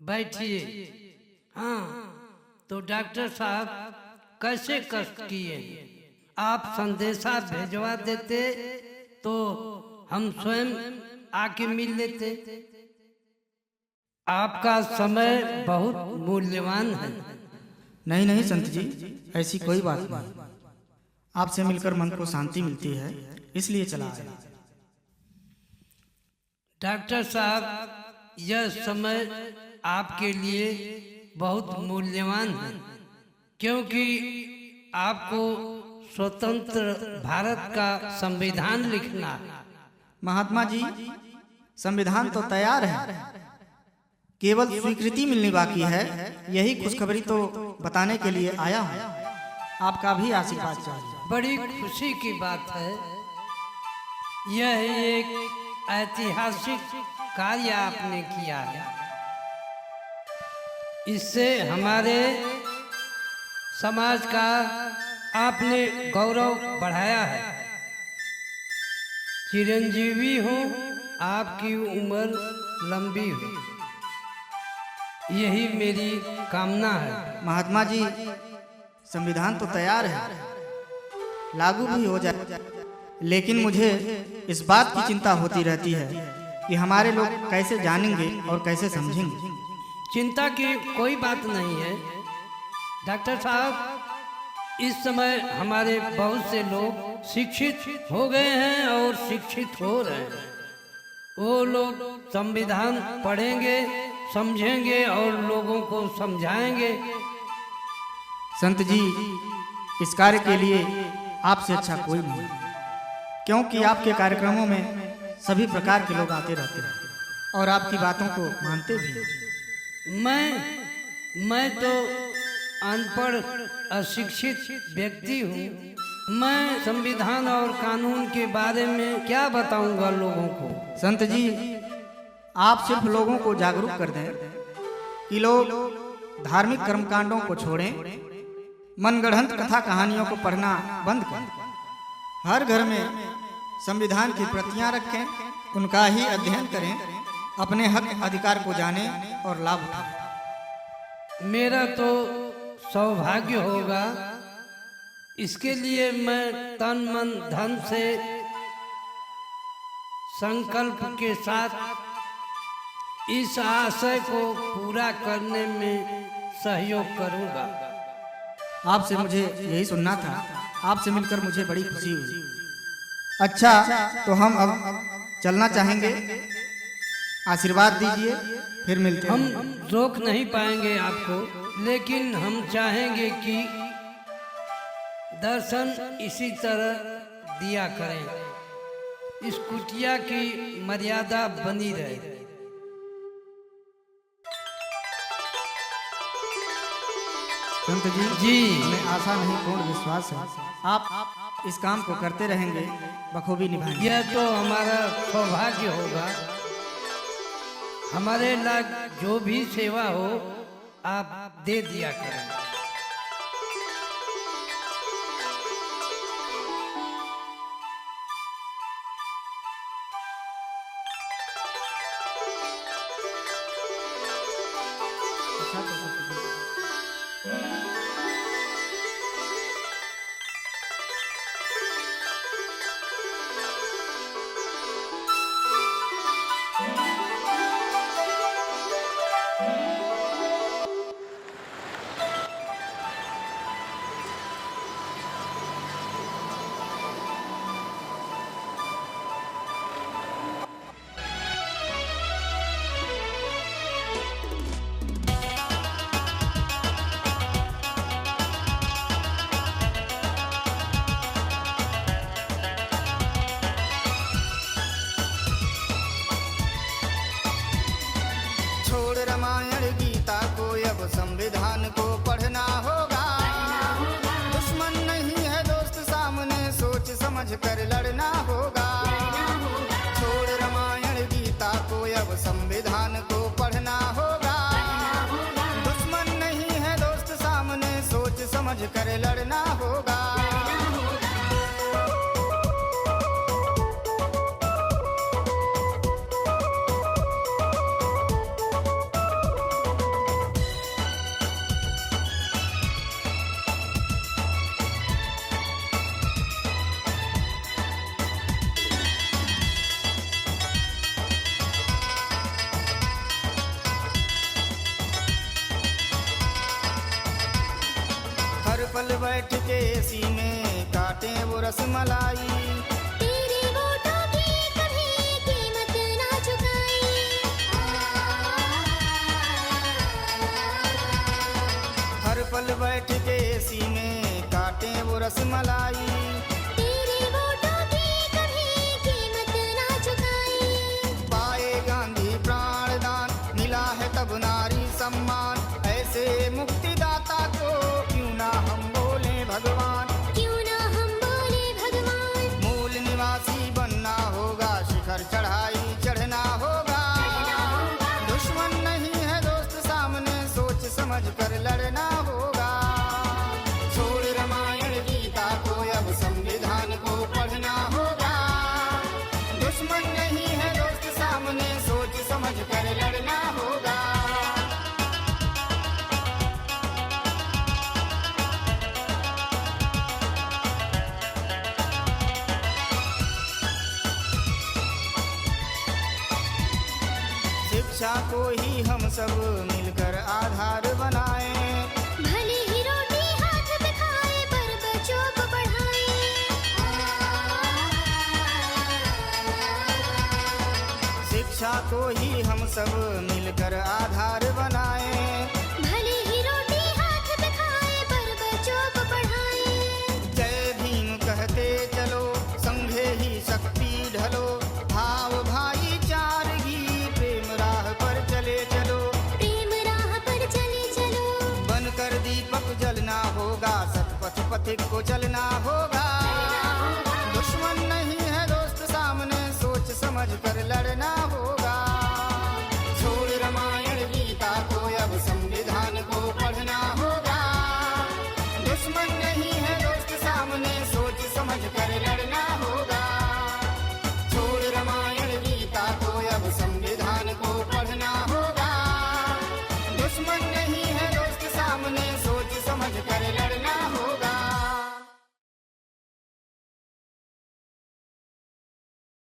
बैठिए। हाँ तो डॉक्टर साहब कैसे कष्ट किए? आप संदेशा भेजवा देते तो हम स्वयं आके मिल लेते। आपका समय बहुत मूल्यवान है। नहीं नहीं संत जी, ऐसी कोई बात नहीं। आपसे मिलकर मन को शांति मिलती है, इसलिए चला आया। डॉक्टर साहब, यह समय आपके लिए बहुत मूल्यवान है, क्योंकि आपको स्वतंत्र भारत का संविधान लिखना है। महात्मा जी, संविधान तो तैयार है, केवल स्वीकृति मिलनी बाकी है। यही खुशखबरी तो बताने के लिए आया हूँ। आपका भी आशीर्वाद चाहिए। बड़ी खुशी की बात है, यह एक ऐतिहासिक कार्य आपने किया है। इससे हमारे समाज का आपने गौरव बढ़ाया है। चिरंजीवी हो, आपकी उम्र लंबी हो, यही मेरी कामना है। महात्मा जी, संविधान तो तैयार है, लागू भी हो जाए, लेकिन मुझे इस बात की चिंता होती रहती है कि हमारे लोग कैसे जानेंगे और कैसे समझेंगे। चिंता की कोई बात नहीं है डॉक्टर साहब। इस समय हमारे बहुत से लोग शिक्षित हो गए हैं और शिक्षित हो रहे हैं। वो लोग संविधान पढ़ेंगे, समझेंगे और लोगों को समझाएंगे। संत जी, इस कार्य के लिए आपसे अच्छा कोई नहीं, क्योंकि आपके कार्यक्रमों में सभी प्रकार के लोग आते रहते हैं और आपकी बातों को मानते भी। मैं तो अनपढ़ अशिक्षित व्यक्ति हूँ। मैं संविधान और कानून के बारे में क्या बताऊंगा लोगों को। संत जी, आप सिर्फ लोगों को जागरूक कर दें कि लोग धार्मिक कर्मकांडों को छोड़ें, मनगढ़ंत कथा कहानियों को पढ़ना बंद करें, हर घर में संविधान की प्रतियां रखें, उनका ही अध्ययन करें, अपने हक अधिकार को जानें और लाभ उठाएं। मेरा तो सौभाग्य होगा, इसके लिए मैं तन मन धन से संकल्प के साथ इस आशय को पूरा करने में सहयोग करूंगा। आपसे मुझे यही सुनना था, आपसे मिलकर मुझे बड़ी खुशी हुई। अच्छा, तो हम अब चलना चाहेंगे, आशीर्वाद दीजिए, फिर मिलते हैं। हम रोक नहीं पाएंगे आपको, लेकिन हम चाहेंगे कि दर्शन इसी तरह दिया करें, इस कुटिया की मर्यादा बनी रहे। संत जी, हमें आशा नहीं पूर्ण विश्वास है आप इस काम को करते रहेंगे, बखूबी निभाएंगे। यह तो हमारा सौभाग्य होगा। हमारे लायक जो भी सेवा हो आप दे दिया करें। संविधान को पढ़ना होगा, दुश्मन नहीं है दोस्त सामने, सोच समझ कर लड़ना होगा। छोड़ रामायण गीता को, अब संविधान को पढ़ना होगा, दुश्मन नहीं है दोस्त सामने, सोच समझ कर लड़ना होगा। पल बैठ के एसी में काटे वो रसमलाई, तेरे वोटों की कभी कीमत ना चुका साल बैठ के एसी में काटे वो रसमलाई। तेरे वोटों की कभी कीमत ना चुकाई। पाए गांधी प्राणदान, मिला है तब नारी सम्मान। ऐसे मुक्तिदाता को क्यों ना हम बोले भगवान। क्यों ना हम बोले भगवान। मूल निवासी बनना होगा, शिखर चढ़ाई चढ़ना होगा। दुश्मन नहीं है दोस्त सामने, सोच समझ कर लड़ना होगा। छोड़ रामायण गीता को, अब संविधान को पढ़ना होगा। दुश्मन नहीं है दोस्त सामने, सोच समझ कर लड़ना होगा। शिक्षा को ही हम सब मिलकर आधार बनाएं। भले ही रोटी हाथ पे खाए पर बच्चों को पढ़ाए। शिक्षा को ही हम सब मिलकर आधार बनाएं। भले ही रोटी हाथ पे खाए पर बच्चों को पढ़ाए। जय भीम कहते चलो, संघे ही शक्ति ढलो। भाव भाईचारगी, प्रेम राह पर चले चलो। प्रेम राह पर चले चलो। बनकर दीपक जलना होगा, सतपथ पथिक को चलना होगा। दुश्मन नहीं है दोस्त सामने, सोच समझ कर लड़ना होगा। छोड़ रामायण गीता को, अब संविधान को पढ़ना होगा। दुश्मन नहीं है दोस्त सामने, सोच समझ कर लड़ना होगा। छोड़ रामायण गीता को, अब संविधान को पढ़ना होगा। दुश्मन नहीं है दोस्त सामने, सोच समझ कर लड़ना होगा।